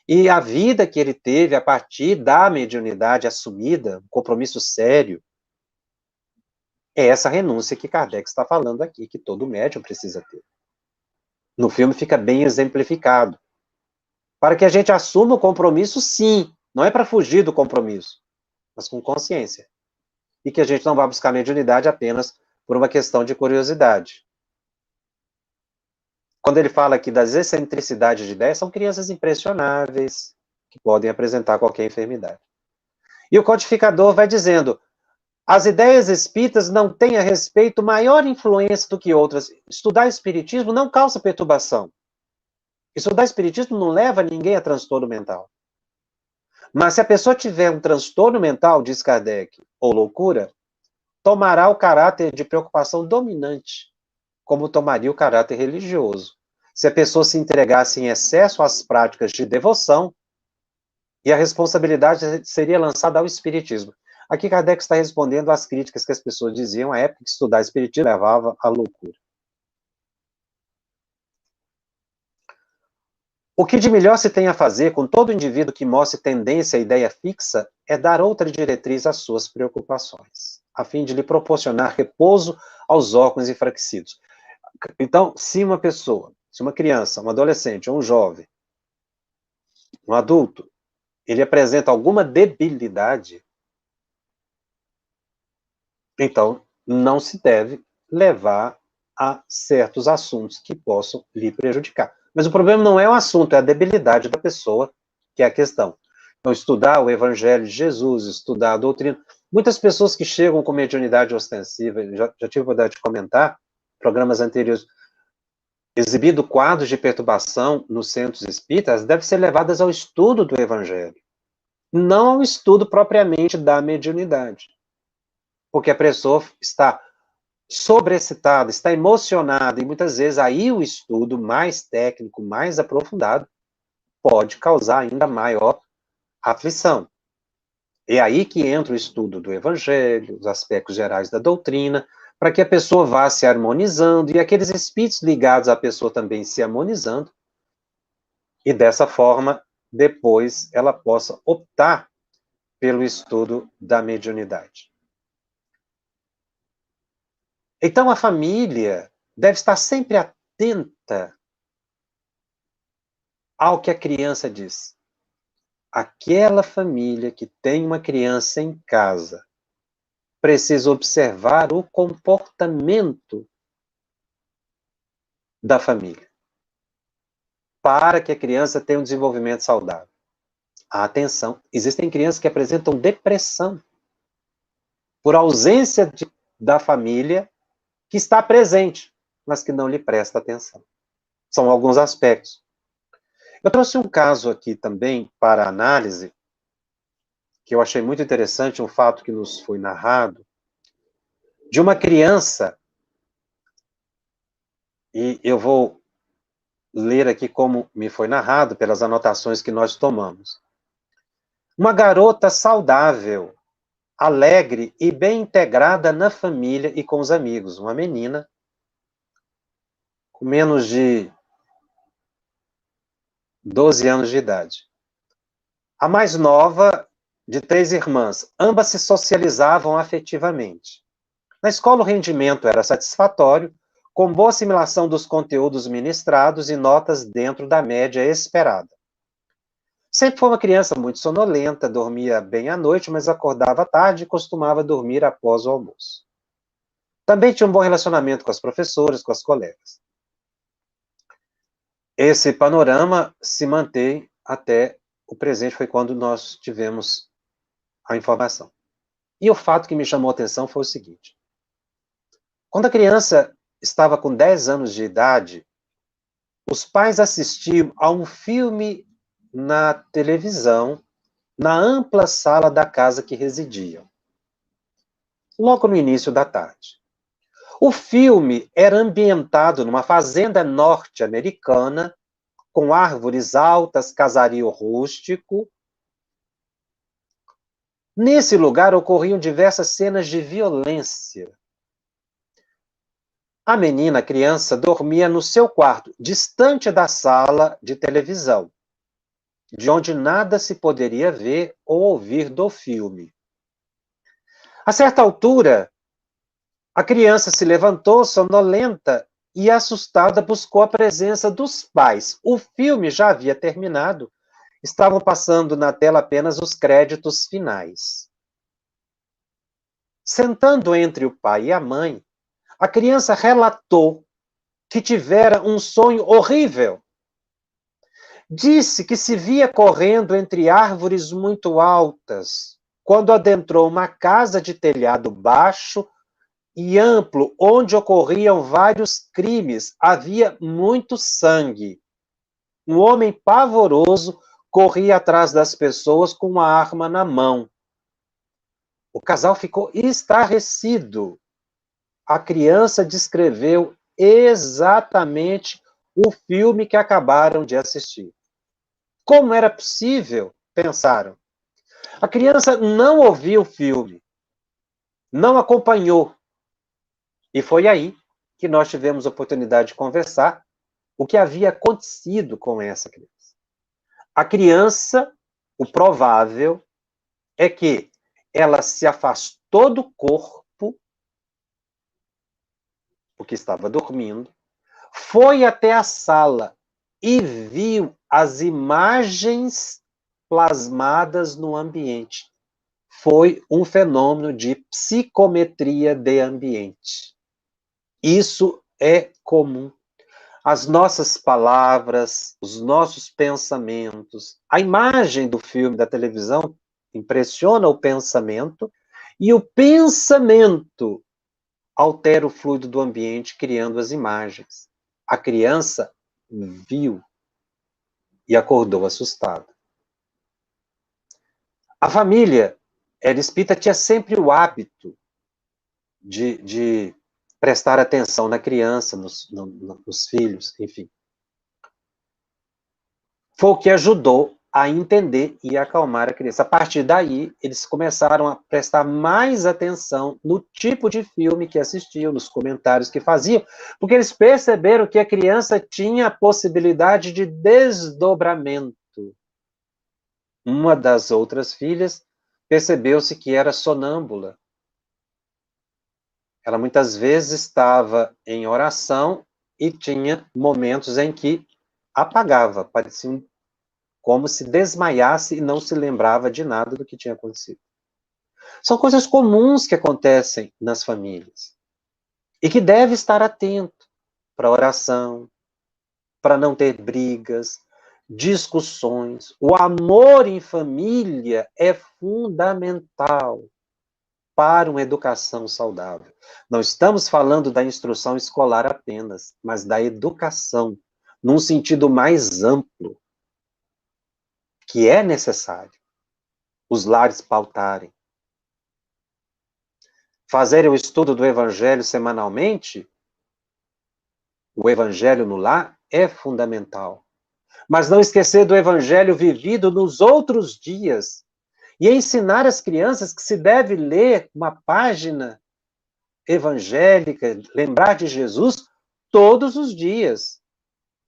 Speaker 1: E a vida que ele teve a partir da mediunidade assumida, um compromisso sério, é essa renúncia que Kardec está falando aqui, que todo médium precisa ter. No filme fica bem exemplificado. Para que a gente assuma o compromisso, sim. Não é para fugir do compromisso, mas com consciência. E que a gente não vá buscar mediunidade apenas por uma questão de curiosidade. Quando ele fala aqui das excentricidades de ideias, são crianças impressionáveis, que podem apresentar qualquer enfermidade. E o codificador vai dizendo, as ideias espíritas não têm a respeito maior influência do que outras. Estudar espiritismo não causa perturbação. Estudar espiritismo não leva ninguém a transtorno mental. Mas se a pessoa tiver um transtorno mental, diz Kardec, ou loucura, tomará o caráter de preocupação dominante, como tomaria o caráter religioso. Se a pessoa se entregasse em excesso às práticas de devoção, e a responsabilidade seria lançada ao espiritismo. Aqui Kardec está respondendo às críticas que as pessoas diziam à época que estudar espiritismo levava à loucura. O que de melhor se tem a fazer com todo indivíduo que mostre tendência à ideia fixa é dar outra diretriz às suas preocupações, a fim de lhe proporcionar repouso aos órgãos enfraquecidos. Então, se uma pessoa, se uma criança, um adolescente, um jovem, um adulto, ele apresenta alguma debilidade, então não se deve levar a certos assuntos que possam lhe prejudicar. Mas o problema não é o assunto, é a debilidade da pessoa, que é a questão. Então, estudar o Evangelho de Jesus, estudar a doutrina. Muitas pessoas que chegam com mediunidade ostensiva, já tive a oportunidade de comentar, programas anteriores, exibido quadros de perturbação nos centros espíritas, devem ser levadas ao estudo do Evangelho, não ao estudo propriamente da mediunidade. Porque a pessoa está sobreexcitada, está emocionada, e muitas vezes aí o estudo mais técnico, mais aprofundado, pode causar ainda maior aflição. É aí que entra o estudo do Evangelho, os aspectos gerais da doutrina, para que a pessoa vá se harmonizando, e aqueles espíritos ligados à pessoa também se harmonizando, e dessa forma, depois, ela possa optar pelo estudo da mediunidade. Então, a família deve estar sempre atenta ao que a criança diz. Aquela família que tem uma criança em casa precisa observar o comportamento da família para que a criança tenha um desenvolvimento saudável. Atenção, existem crianças que apresentam depressão por ausência da família que está presente, mas que não lhe presta atenção. São alguns aspectos. Eu trouxe um caso aqui também para análise, que eu achei muito interessante, um fato que nos foi narrado, de uma criança, e eu vou ler aqui como me foi narrado pelas anotações que nós tomamos. Uma garota saudável, alegre e bem integrada na família e com os amigos. Uma menina com menos de 12 anos de idade. A mais nova, de 3 irmãs, ambas se socializavam afetivamente. Na escola, o rendimento era satisfatório, com boa assimilação dos conteúdos ministrados e notas dentro da média esperada. Sempre foi uma criança muito sonolenta, dormia bem à noite, mas acordava tarde e costumava dormir após o almoço. Também tinha um bom relacionamento com as professoras, com as colegas. Esse panorama se mantém até o presente, foi quando nós tivemos a informação. E o fato que me chamou a atenção foi o seguinte: quando a criança estava com 10 anos de idade, os pais assistiam a um filme na televisão, na ampla sala da casa que residiam, logo no início da tarde. O filme era ambientado numa fazenda norte-americana, com árvores altas, casario rústico. Nesse lugar ocorriam diversas cenas de violência. A menina, a criança, dormia no seu quarto, distante da sala de televisão, de onde nada se poderia ver ou ouvir do filme. A certa altura, a criança se levantou, sonolenta, e assustada buscou a presença dos pais. O filme já havia terminado, estavam passando na tela apenas os créditos finais. Sentando entre o pai e a mãe, a criança relatou que tivera um sonho horrível. Disse que se via correndo entre árvores muito altas, quando adentrou uma casa de telhado baixo e amplo, onde ocorriam vários crimes. Havia muito sangue. Um homem pavoroso corria atrás das pessoas com uma arma na mão. O casal ficou estarrecido. A criança descreveu exatamente o filme que acabaram de assistir. Como era possível? Pensaram. A criança não ouviu o filme, não acompanhou. E foi aí que nós tivemos a oportunidade de conversar o que havia acontecido com essa criança. A criança, o provável é que ela se afastou do corpo, porque estava dormindo, foi até a sala e viu as imagens plasmadas no ambiente. Foi um fenômeno de psicometria de ambiente. Isso é comum. As nossas palavras, os nossos pensamentos, a imagem do filme, da televisão, impressiona o pensamento, e o pensamento altera o fluido do ambiente, criando as imagens. A criança viu e acordou assustada. A família era espírita, tinha sempre o hábito de prestar atenção na criança, nos filhos, enfim. Foi o que ajudou a entender e acalmar a criança. A partir daí, eles começaram a prestar mais atenção no tipo de filme que assistiam, nos comentários que faziam, porque eles perceberam que a criança tinha a possibilidade de desdobramento. Uma das outras filhas percebeu-se que era sonâmbula. Ela muitas vezes estava em oração e tinha momentos em que apagava, parecia como se desmaiasse e não se lembrava de nada do que tinha acontecido. São coisas comuns que acontecem nas famílias e que deve estar atento para a oração, para não ter brigas, discussões. O amor em família é fundamental para uma educação saudável. Não estamos falando da instrução escolar apenas, mas da educação, num sentido mais amplo, que é necessário os lares pautarem. Fazerem o estudo do Evangelho semanalmente, o Evangelho no lar, é fundamental. Mas não esquecer do Evangelho vivido nos outros dias. E ensinar as crianças que se deve ler uma página evangélica, lembrar de Jesus todos os dias.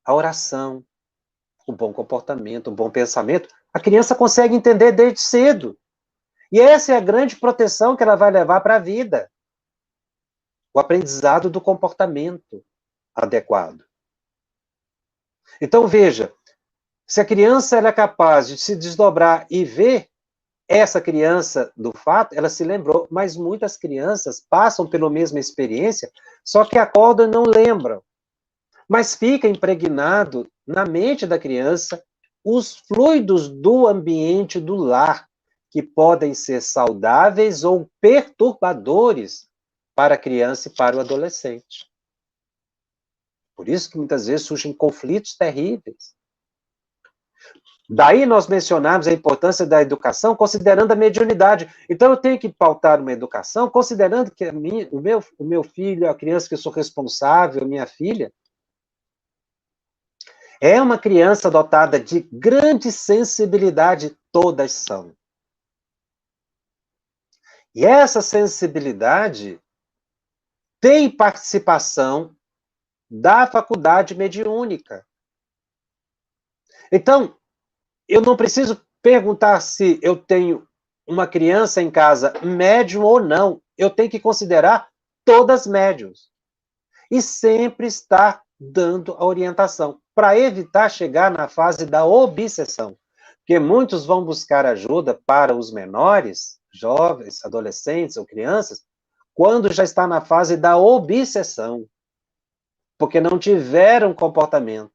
Speaker 1: A oração, o bom comportamento, o bom pensamento, a criança consegue entender desde cedo. E essa é a grande proteção que ela vai levar para a vida. O aprendizado do comportamento adequado. Então, veja, se a criança ela é capaz de se desdobrar e ver essa criança, do fato, ela se lembrou, mas muitas crianças passam pela mesma experiência, só que acordam e não lembram. Mas fica impregnado na mente da criança os fluidos do ambiente do lar, que podem ser saudáveis ou perturbadores para a criança e para o adolescente. Por isso que muitas vezes surgem conflitos terríveis. Daí nós mencionamos a importância da educação considerando a mediunidade. Então eu tenho que pautar uma educação considerando que o meu filho, a criança que eu sou responsável, minha filha, é uma criança dotada de grande sensibilidade, todas são. E essa sensibilidade tem participação da faculdade mediúnica. Então, eu não preciso perguntar se eu tenho uma criança em casa médium ou não. Eu tenho que considerar todas médiums. E sempre estar dando a orientação, para evitar chegar na fase da obsessão. Porque muitos vão buscar ajuda para os menores, jovens, adolescentes ou crianças, quando já está na fase da obsessão. Porque não tiveram comportamento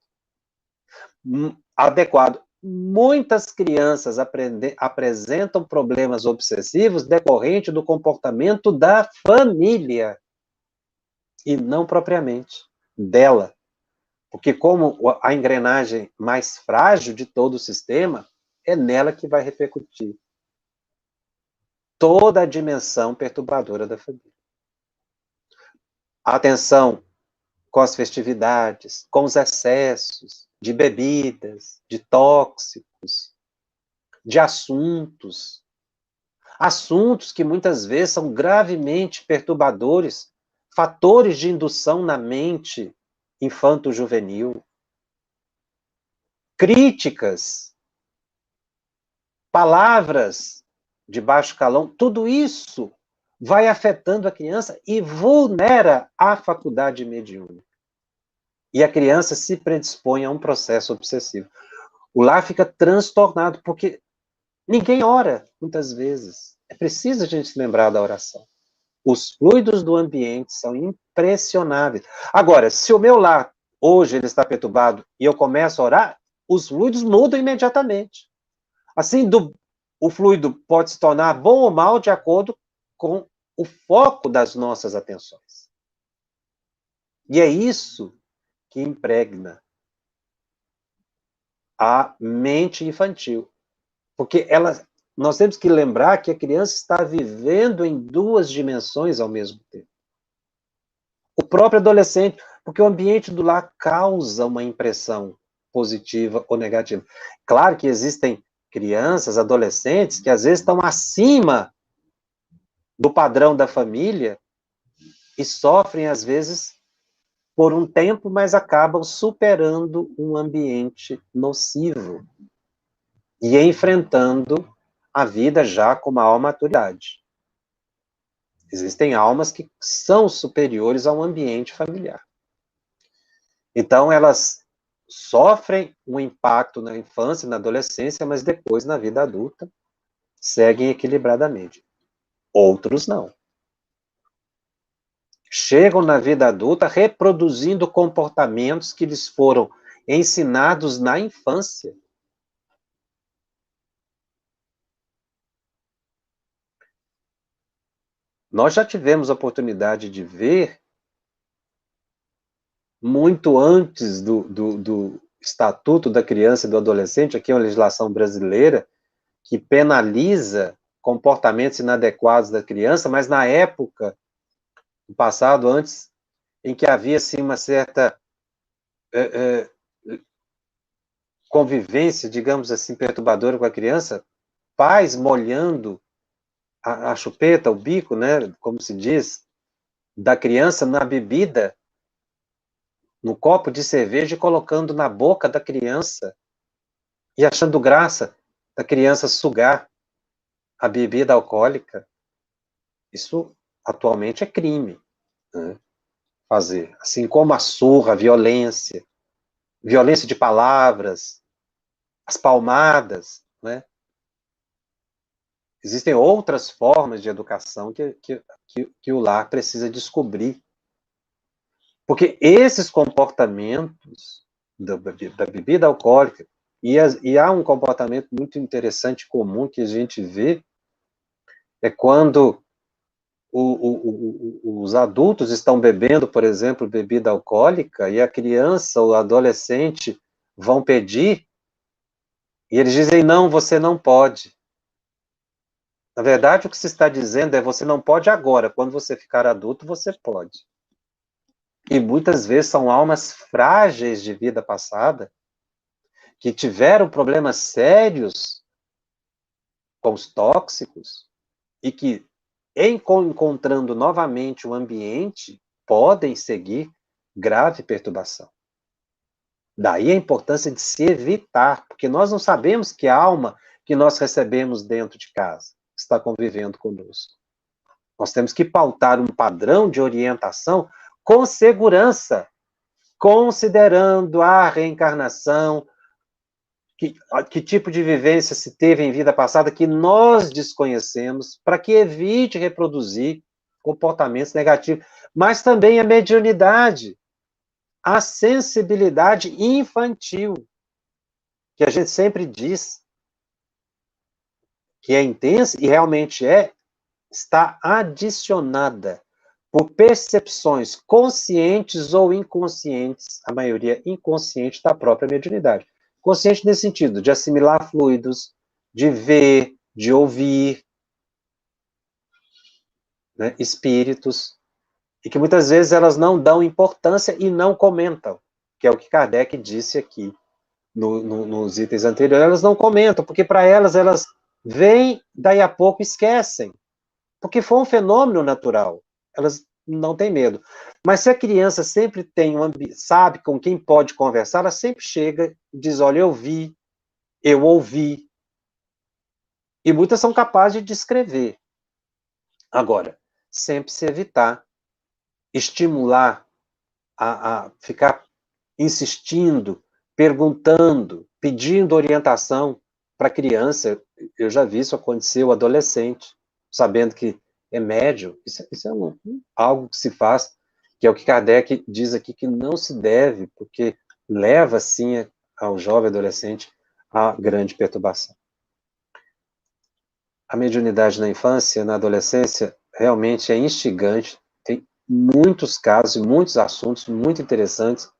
Speaker 1: adequado. Muitas crianças apresentam problemas obsessivos decorrente do comportamento da família e não propriamente dela. Porque como a engrenagem mais frágil de todo o sistema, é nela que vai repercutir toda a dimensão perturbadora da família. Atenção com as festividades, com os excessos de bebidas, de tóxicos, de assuntos que muitas vezes são gravemente perturbadores, fatores de indução na mente infanto-juvenil, críticas, palavras de baixo calão, tudo isso vai afetando a criança e vulnera a faculdade mediúnica. E a criança se predispõe a um processo obsessivo. O lar fica transtornado, porque ninguém ora, muitas vezes. É preciso a gente lembrar da oração. Os fluidos do ambiente são impressionáveis. Agora, se o meu lar, hoje, ele está perturbado e eu começo a orar, os fluidos mudam imediatamente. Assim, o fluido pode se tornar bom ou mal de acordo com o foco das nossas atenções. E é isso que impregna a mente infantil. Porque nós temos que lembrar que a criança está vivendo em duas dimensões ao mesmo tempo. O próprio adolescente, porque o ambiente do lar causa uma impressão positiva ou negativa. Claro que existem crianças, adolescentes, que às vezes estão acima do padrão da família e sofrem, às vezes, por um tempo, mas acabam superando um ambiente nocivo e enfrentando a vida já com maior maturidade. Existem almas que são superiores ao ambiente familiar. Então, elas sofrem um impacto na infância e na adolescência, mas depois, na vida adulta, seguem equilibradamente. Outros não. Chegam na vida adulta reproduzindo comportamentos que lhes foram ensinados na infância. Nós já tivemos a oportunidade de ver, muito antes do Estatuto da Criança e do Adolescente, aqui é uma legislação brasileira, que penaliza comportamentos inadequados da criança, mas na época, no passado, antes, em que havia, assim, uma certa convivência, digamos assim, perturbadora com a criança, pais molhando a chupeta, o bico, né, como se diz, da criança na bebida, no copo de cerveja, e colocando na boca da criança, e achando graça da criança sugar a bebida alcoólica. Isso atualmente é crime, né, fazer. Assim como a surra, a violência de palavras, as palmadas, né? Existem outras formas de educação que o lar precisa descobrir. Porque esses comportamentos da bebida alcoólica, e há um comportamento muito interessante, comum, que a gente vê, é quando os adultos estão bebendo, por exemplo, bebida alcoólica, e a criança ou adolescente vão pedir, e eles dizem, não, você não pode. Na verdade, o que se está dizendo é, você não pode agora, quando você ficar adulto, você pode. E muitas vezes são almas frágeis de vida passada, que tiveram problemas sérios com os tóxicos, e que, encontrando novamente o ambiente, podem seguir grave perturbação. Daí a importância de se evitar, porque nós não sabemos que alma que nós recebemos dentro de casa está convivendo conosco. Nós temos que pautar um padrão de orientação com segurança, considerando a reencarnação, que tipo de vivência se teve em vida passada que nós desconhecemos, para que evite reproduzir comportamentos negativos, mas também a mediunidade, a sensibilidade infantil, que a gente sempre diz que é intensa, e realmente está adicionada por percepções conscientes ou inconscientes, a maioria inconsciente da própria mediunidade. Consciente nesse sentido, de assimilar fluidos, de ver, de ouvir, né, espíritos, e que muitas vezes elas não dão importância e não comentam, que é o que Kardec disse aqui nos itens anteriores. Elas não comentam, porque para elas vêm, daí a pouco esquecem, porque foi um fenômeno natural. Elas não têm medo. Mas se a criança sempre tem sabe com quem pode conversar, ela sempre chega e diz, olha, eu vi, eu ouvi. E muitas são capazes de descrever. Agora, sempre se evitar, estimular a ficar insistindo, perguntando, pedindo orientação para a criança. Eu já vi isso acontecer, o adolescente, sabendo que é médium. Isso é algo que se faz, que é o que Kardec diz aqui, que não se deve, porque leva, sim, ao jovem adolescente a grande perturbação. A mediunidade na infância, na adolescência, realmente é instigante, tem muitos casos e muitos assuntos muito interessantes.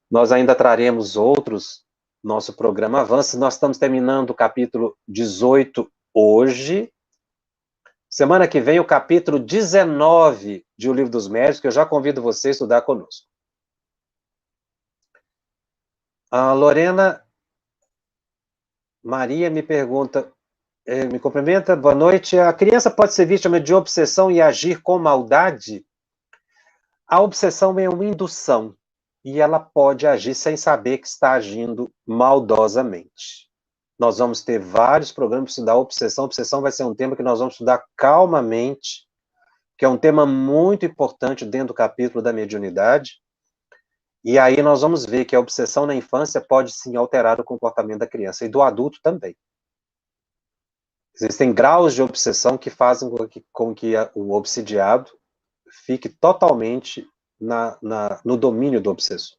Speaker 1: Nós ainda traremos outros, nosso programa avança. Nós estamos terminando o capítulo 18 hoje. Semana que vem, o capítulo 19 de O Livro dos Médiuns, que eu já convido você a estudar conosco. A Lorena Maria me pergunta, me cumprimenta, boa noite. A criança pode ser vítima de obsessão e agir com maldade? A obsessão é uma indução, e ela pode agir sem saber que está agindo maldosamente. Nós vamos ter vários programas para estudar obsessão. Obsessão vai ser um tema que nós vamos estudar calmamente, que é um tema muito importante dentro do capítulo da mediunidade. E aí nós vamos ver que a obsessão na infância pode sim alterar o comportamento da criança, e do adulto também. Existem graus de obsessão que fazem com que o obsidiado fique totalmente no domínio do obsessor.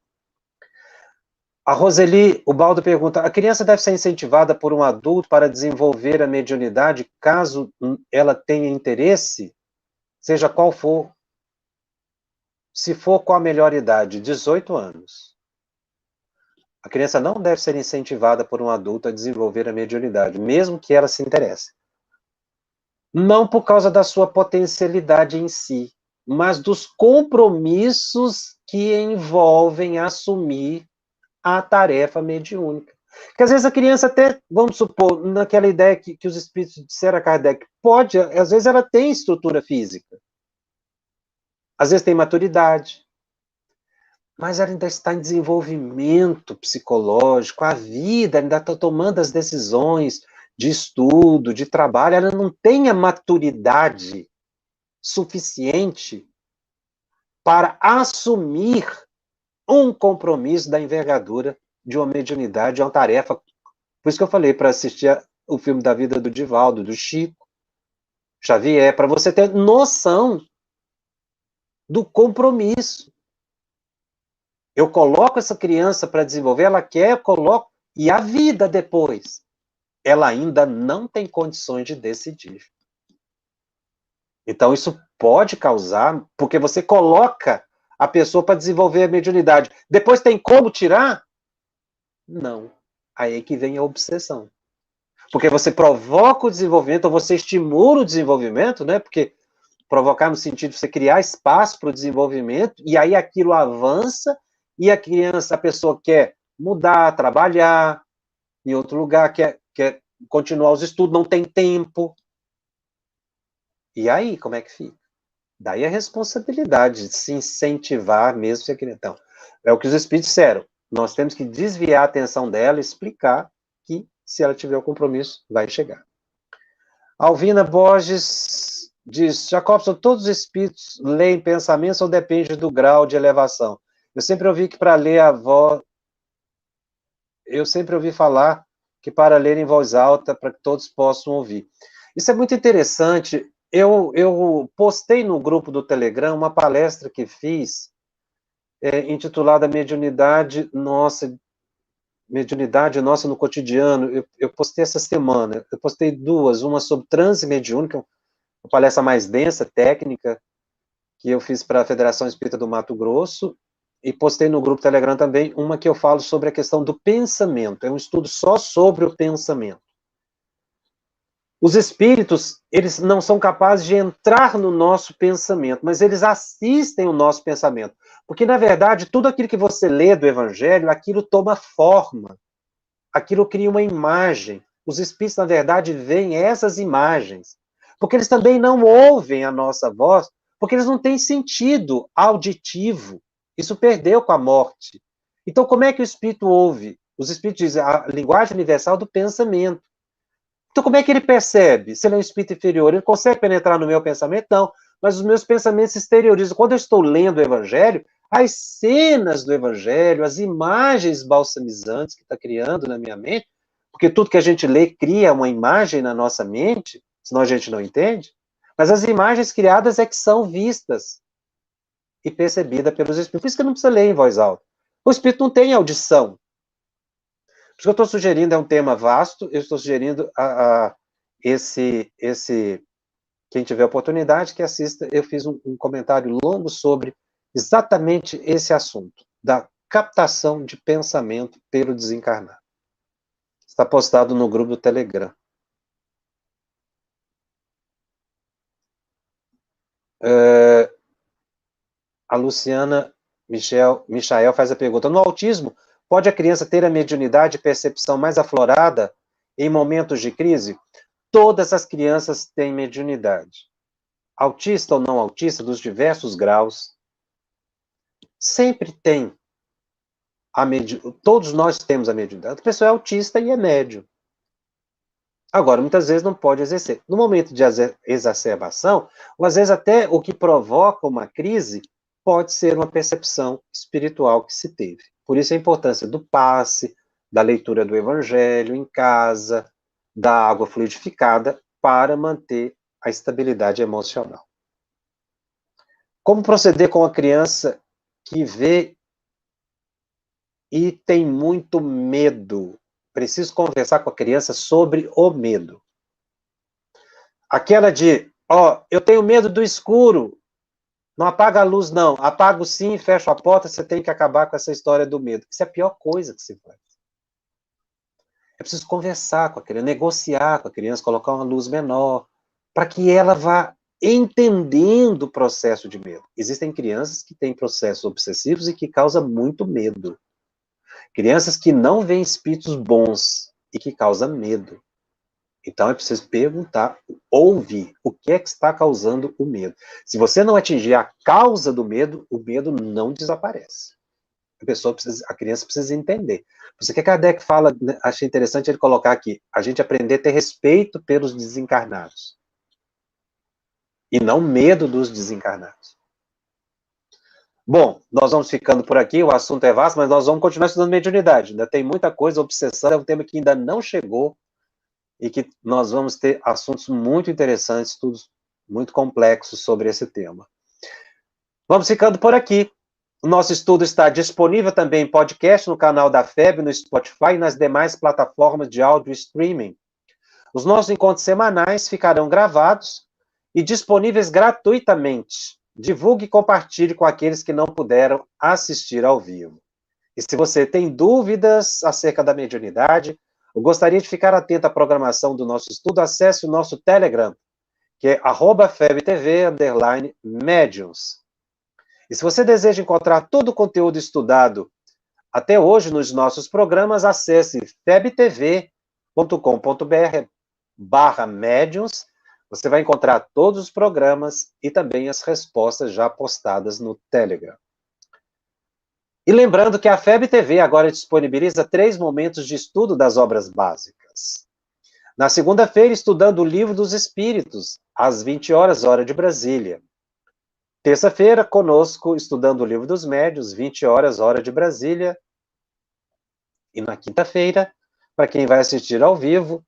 Speaker 1: A Roseli Ubaldo pergunta, a criança deve ser incentivada por um adulto para desenvolver a mediunidade, caso ela tenha interesse, seja qual for, se for com a melhor idade, 18 anos. A criança não deve ser incentivada por um adulto a desenvolver a mediunidade, mesmo que ela se interesse. Não por causa da sua potencialidade em si, mas dos compromissos que envolvem assumir a tarefa mediúnica. Porque às vezes a criança até, vamos supor, naquela ideia que os espíritos disseram a Kardec, pode, às vezes ela tem estrutura física, às vezes tem maturidade, mas ela ainda está em desenvolvimento psicológico, a vida ainda está tomando as decisões de estudo, de trabalho, ela não tem a maturidade suficiente para assumir um compromisso da envergadura de uma mediunidade, de uma tarefa. Por isso que eu falei para assistir o filme da vida do Divaldo, do Chico Xavier, para você ter noção do compromisso. Eu coloco essa criança para desenvolver, ela quer, eu coloco, e a vida depois, ela ainda não tem condições de decidir. Então isso pode causar, porque você coloca a pessoa para desenvolver a mediunidade. Depois tem como tirar? Não. Aí é que vem a obsessão. Porque você provoca o desenvolvimento, ou você estimula o desenvolvimento, né? Porque provocar no sentido de você criar espaço para o desenvolvimento, e aí aquilo avança, e a criança, a pessoa quer mudar, trabalhar em outro lugar, quer continuar os estudos, não tem tempo. E aí, como é que fica? Daí a responsabilidade de se incentivar mesmo se a criança... Então, é o que os espíritos disseram. Nós temos que desviar a atenção dela e explicar que, se ela tiver o compromisso, vai chegar. Alvina Borges diz, Jacobson, todos os espíritos leem pensamentos ou depende do grau de elevação? Eu sempre ouvi que para ler a voz... Eu sempre ouvi falar que para ler em voz alta, para que todos possam ouvir. Isso é muito interessante. Eu postei no grupo do Telegram uma palestra que fiz, intitulada Mediunidade Nossa no Cotidiano. Eu postei essa semana. Eu postei duas, uma sobre transe mediúnico, uma palestra mais densa, técnica, que eu fiz para a Federação Espírita do Mato Grosso, e postei no grupo Telegram também uma que eu falo sobre a questão do pensamento. É um estudo só sobre o pensamento. Os espíritos, eles não são capazes de entrar no nosso pensamento, mas eles assistem o nosso pensamento. Porque, na verdade, tudo aquilo que você lê do Evangelho, aquilo toma forma. Aquilo cria uma imagem. Os espíritos, na verdade, veem essas imagens. Porque eles também não ouvem a nossa voz, porque eles não têm sentido auditivo. Isso perdeu com a morte. Então, como é que o espírito ouve? Os espíritos dizem a linguagem universal do pensamento. Então, como é que ele percebe? Se ele é um espírito inferior, ele consegue penetrar no meu pensamento? Não. Mas os meus pensamentos se exteriorizam. Quando eu estou lendo o Evangelho, as cenas do Evangelho, as imagens balsamizantes que está criando na minha mente, porque tudo que a gente lê cria uma imagem na nossa mente, senão a gente não entende, mas as imagens criadas é que são vistas e percebidas pelos espíritos. Por isso que não precisa ler em voz alta. O espírito não tem audição. Por isso que eu estou sugerindo, é um tema vasto, eu estou sugerindo quem tiver oportunidade, que assista. Eu fiz um comentário longo sobre exatamente esse assunto, da captação de pensamento pelo desencarnado. Está postado no grupo do Telegram. A Luciana Michael faz a pergunta, no autismo, pode a criança ter a mediunidade e percepção mais aflorada em momentos de crise? Todas as crianças têm mediunidade. Autista ou não autista, dos diversos graus, sempre tem todos nós temos a mediunidade. A pessoa é autista e é médium. Agora, muitas vezes não pode exercer. No momento de exacerbação, ou às vezes até o que provoca uma crise pode ser uma percepção espiritual que se teve. Por isso a importância do passe, da leitura do Evangelho em casa, da água fluidificada, para manter a estabilidade emocional. Como proceder com a criança que vê e tem muito medo? Preciso conversar com a criança sobre o medo. Aquela de, eu tenho medo do escuro, não apaga a luz não, apago sim, fecho a porta, você tem que acabar com essa história do medo. Isso é a pior coisa que se faz. É preciso conversar com a criança, negociar com a criança, colocar uma luz menor, para que ela vá entendendo o processo de medo. Existem crianças que têm processos obsessivos e que causam muito medo. Crianças que não veem espíritos bons e que causam medo. Então é preciso perguntar, ouvir o que é que está causando o medo. Se você não atingir a causa do medo, o medo não desaparece. A criança precisa entender. Por isso que Kardec fala, né, achei interessante ele colocar aqui, a gente aprender a ter respeito pelos desencarnados. E não medo dos desencarnados. Bom, nós vamos ficando por aqui, o assunto é vasto, mas nós vamos continuar estudando mediunidade. Ainda tem muita coisa, obsessão é um tema que ainda não chegou e que nós vamos ter assuntos muito interessantes, estudos muito complexos sobre esse tema. Vamos ficando por aqui. O nosso estudo está disponível também em podcast no canal da FEB, no Spotify e nas demais plataformas de áudio streaming. Os nossos encontros semanais ficarão gravados e disponíveis gratuitamente. Divulgue e compartilhe com aqueles que não puderam assistir ao vivo. E se você tem dúvidas acerca da mediunidade, ou gostaria de ficar atento à programação do nosso estudo, acesse o nosso Telegram, que é @febtv_mediums. E se você deseja encontrar todo o conteúdo estudado até hoje nos nossos programas, acesse febtv.com.br/mediums. Você vai encontrar todos os programas e também as respostas já postadas no Telegram. E lembrando que a FEB TV agora disponibiliza 3 momentos de estudo das obras básicas. Na segunda-feira, estudando o Livro dos Espíritos, às 20 horas, hora de Brasília. Terça-feira, conosco, estudando o Livro dos Médiuns, 20 horas, hora de Brasília. E na quinta-feira, para quem vai assistir ao vivo,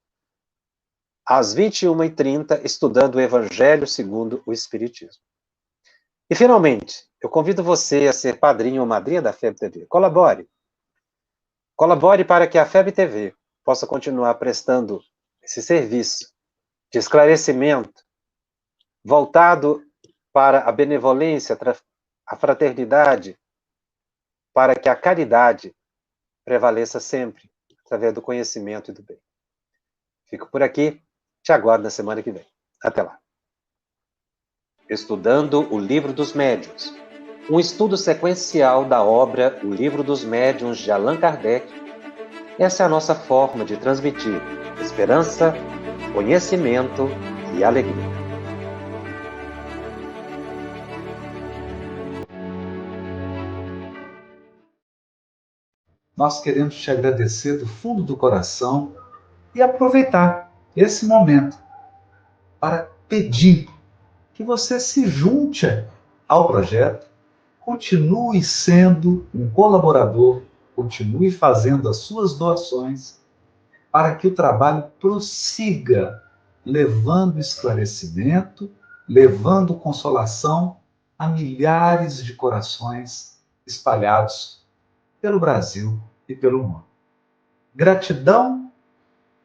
Speaker 1: às 21h30, estudando o Evangelho segundo o Espiritismo. E, finalmente, eu convido você a ser padrinho ou madrinha da FEB TV. Colabore. Colabore para que a FEB TV possa continuar prestando esse serviço de esclarecimento voltado para a benevolência, a fraternidade, para que a caridade prevaleça sempre, através do conhecimento e do bem. Fico por aqui, te aguardo na semana que vem. Até lá. Estudando o Livro dos Médiuns, um estudo sequencial da obra O Livro dos Médiuns de Allan Kardec. Essa é a nossa forma de transmitir esperança, conhecimento e alegria.
Speaker 2: Nós queremos te agradecer do fundo do coração e aproveitar esse momento para pedir que você se junte ao projeto, continue sendo um colaborador, continue fazendo as suas doações para que o trabalho prossiga, levando esclarecimento, levando consolação a milhares de corações espalhados pelo Brasil e pelo mundo. Gratidão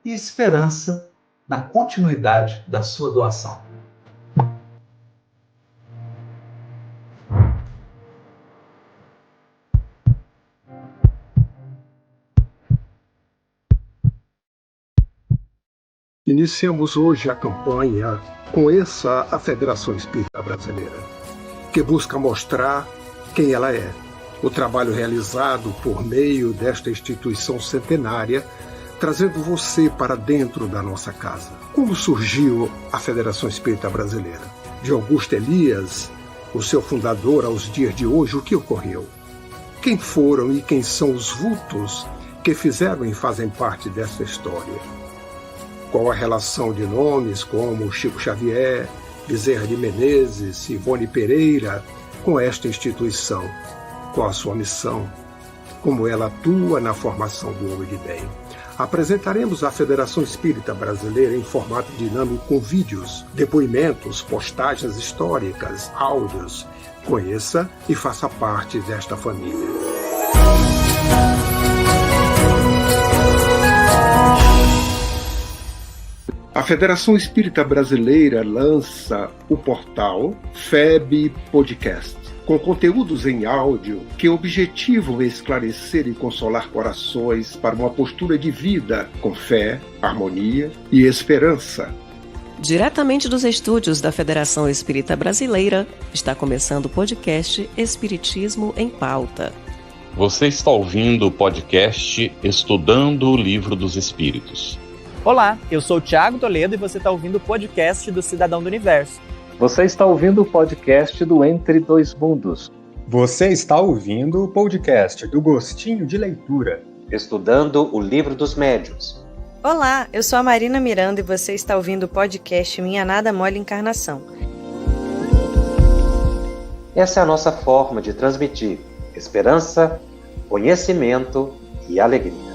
Speaker 2: e esperança na continuidade da sua doação.
Speaker 3: Iniciamos hoje a campanha Conheça a Federação Espírita Brasileira, que busca mostrar quem ela é. O trabalho realizado por meio desta instituição centenária, trazendo você para dentro da nossa casa. Como surgiu a Federação Espírita Brasileira? De Augusto Elias, o seu fundador, aos dias de hoje, o que ocorreu? Quem foram e quem são os vultos que fizeram e fazem parte dessa história? Qual a relação de nomes como Chico Xavier, Bezerra de Menezes, Ivone Pereira com esta instituição? Qual a sua missão? Como ela atua na formação do homem de bem? Apresentaremos a Federação Espírita Brasileira em formato dinâmico com vídeos, depoimentos, postagens históricas, áudios. Conheça e faça parte desta família. A Federação Espírita Brasileira lança o portal FEB Podcast, com conteúdos em áudio que objetivam esclarecer e consolar corações para uma postura de vida com fé, harmonia e esperança.
Speaker 4: Diretamente dos estúdios da Federação Espírita Brasileira, está começando o podcast Espiritismo em Pauta.
Speaker 5: Você está ouvindo o podcast Estudando o Livro dos Espíritos.
Speaker 6: Olá, eu sou o Thiago Toledo e você está ouvindo o podcast do Cidadão do Universo.
Speaker 7: Você está ouvindo o podcast do Entre Dois Mundos.
Speaker 8: Você está ouvindo o podcast do Gostinho de Leitura.
Speaker 1: Estudando o Livro dos Médiuns.
Speaker 9: Olá, eu sou a Marina Miranda e você está ouvindo o podcast Minha Nada Mole Encarnação.
Speaker 1: Essa é a nossa forma de transmitir esperança, conhecimento e alegria.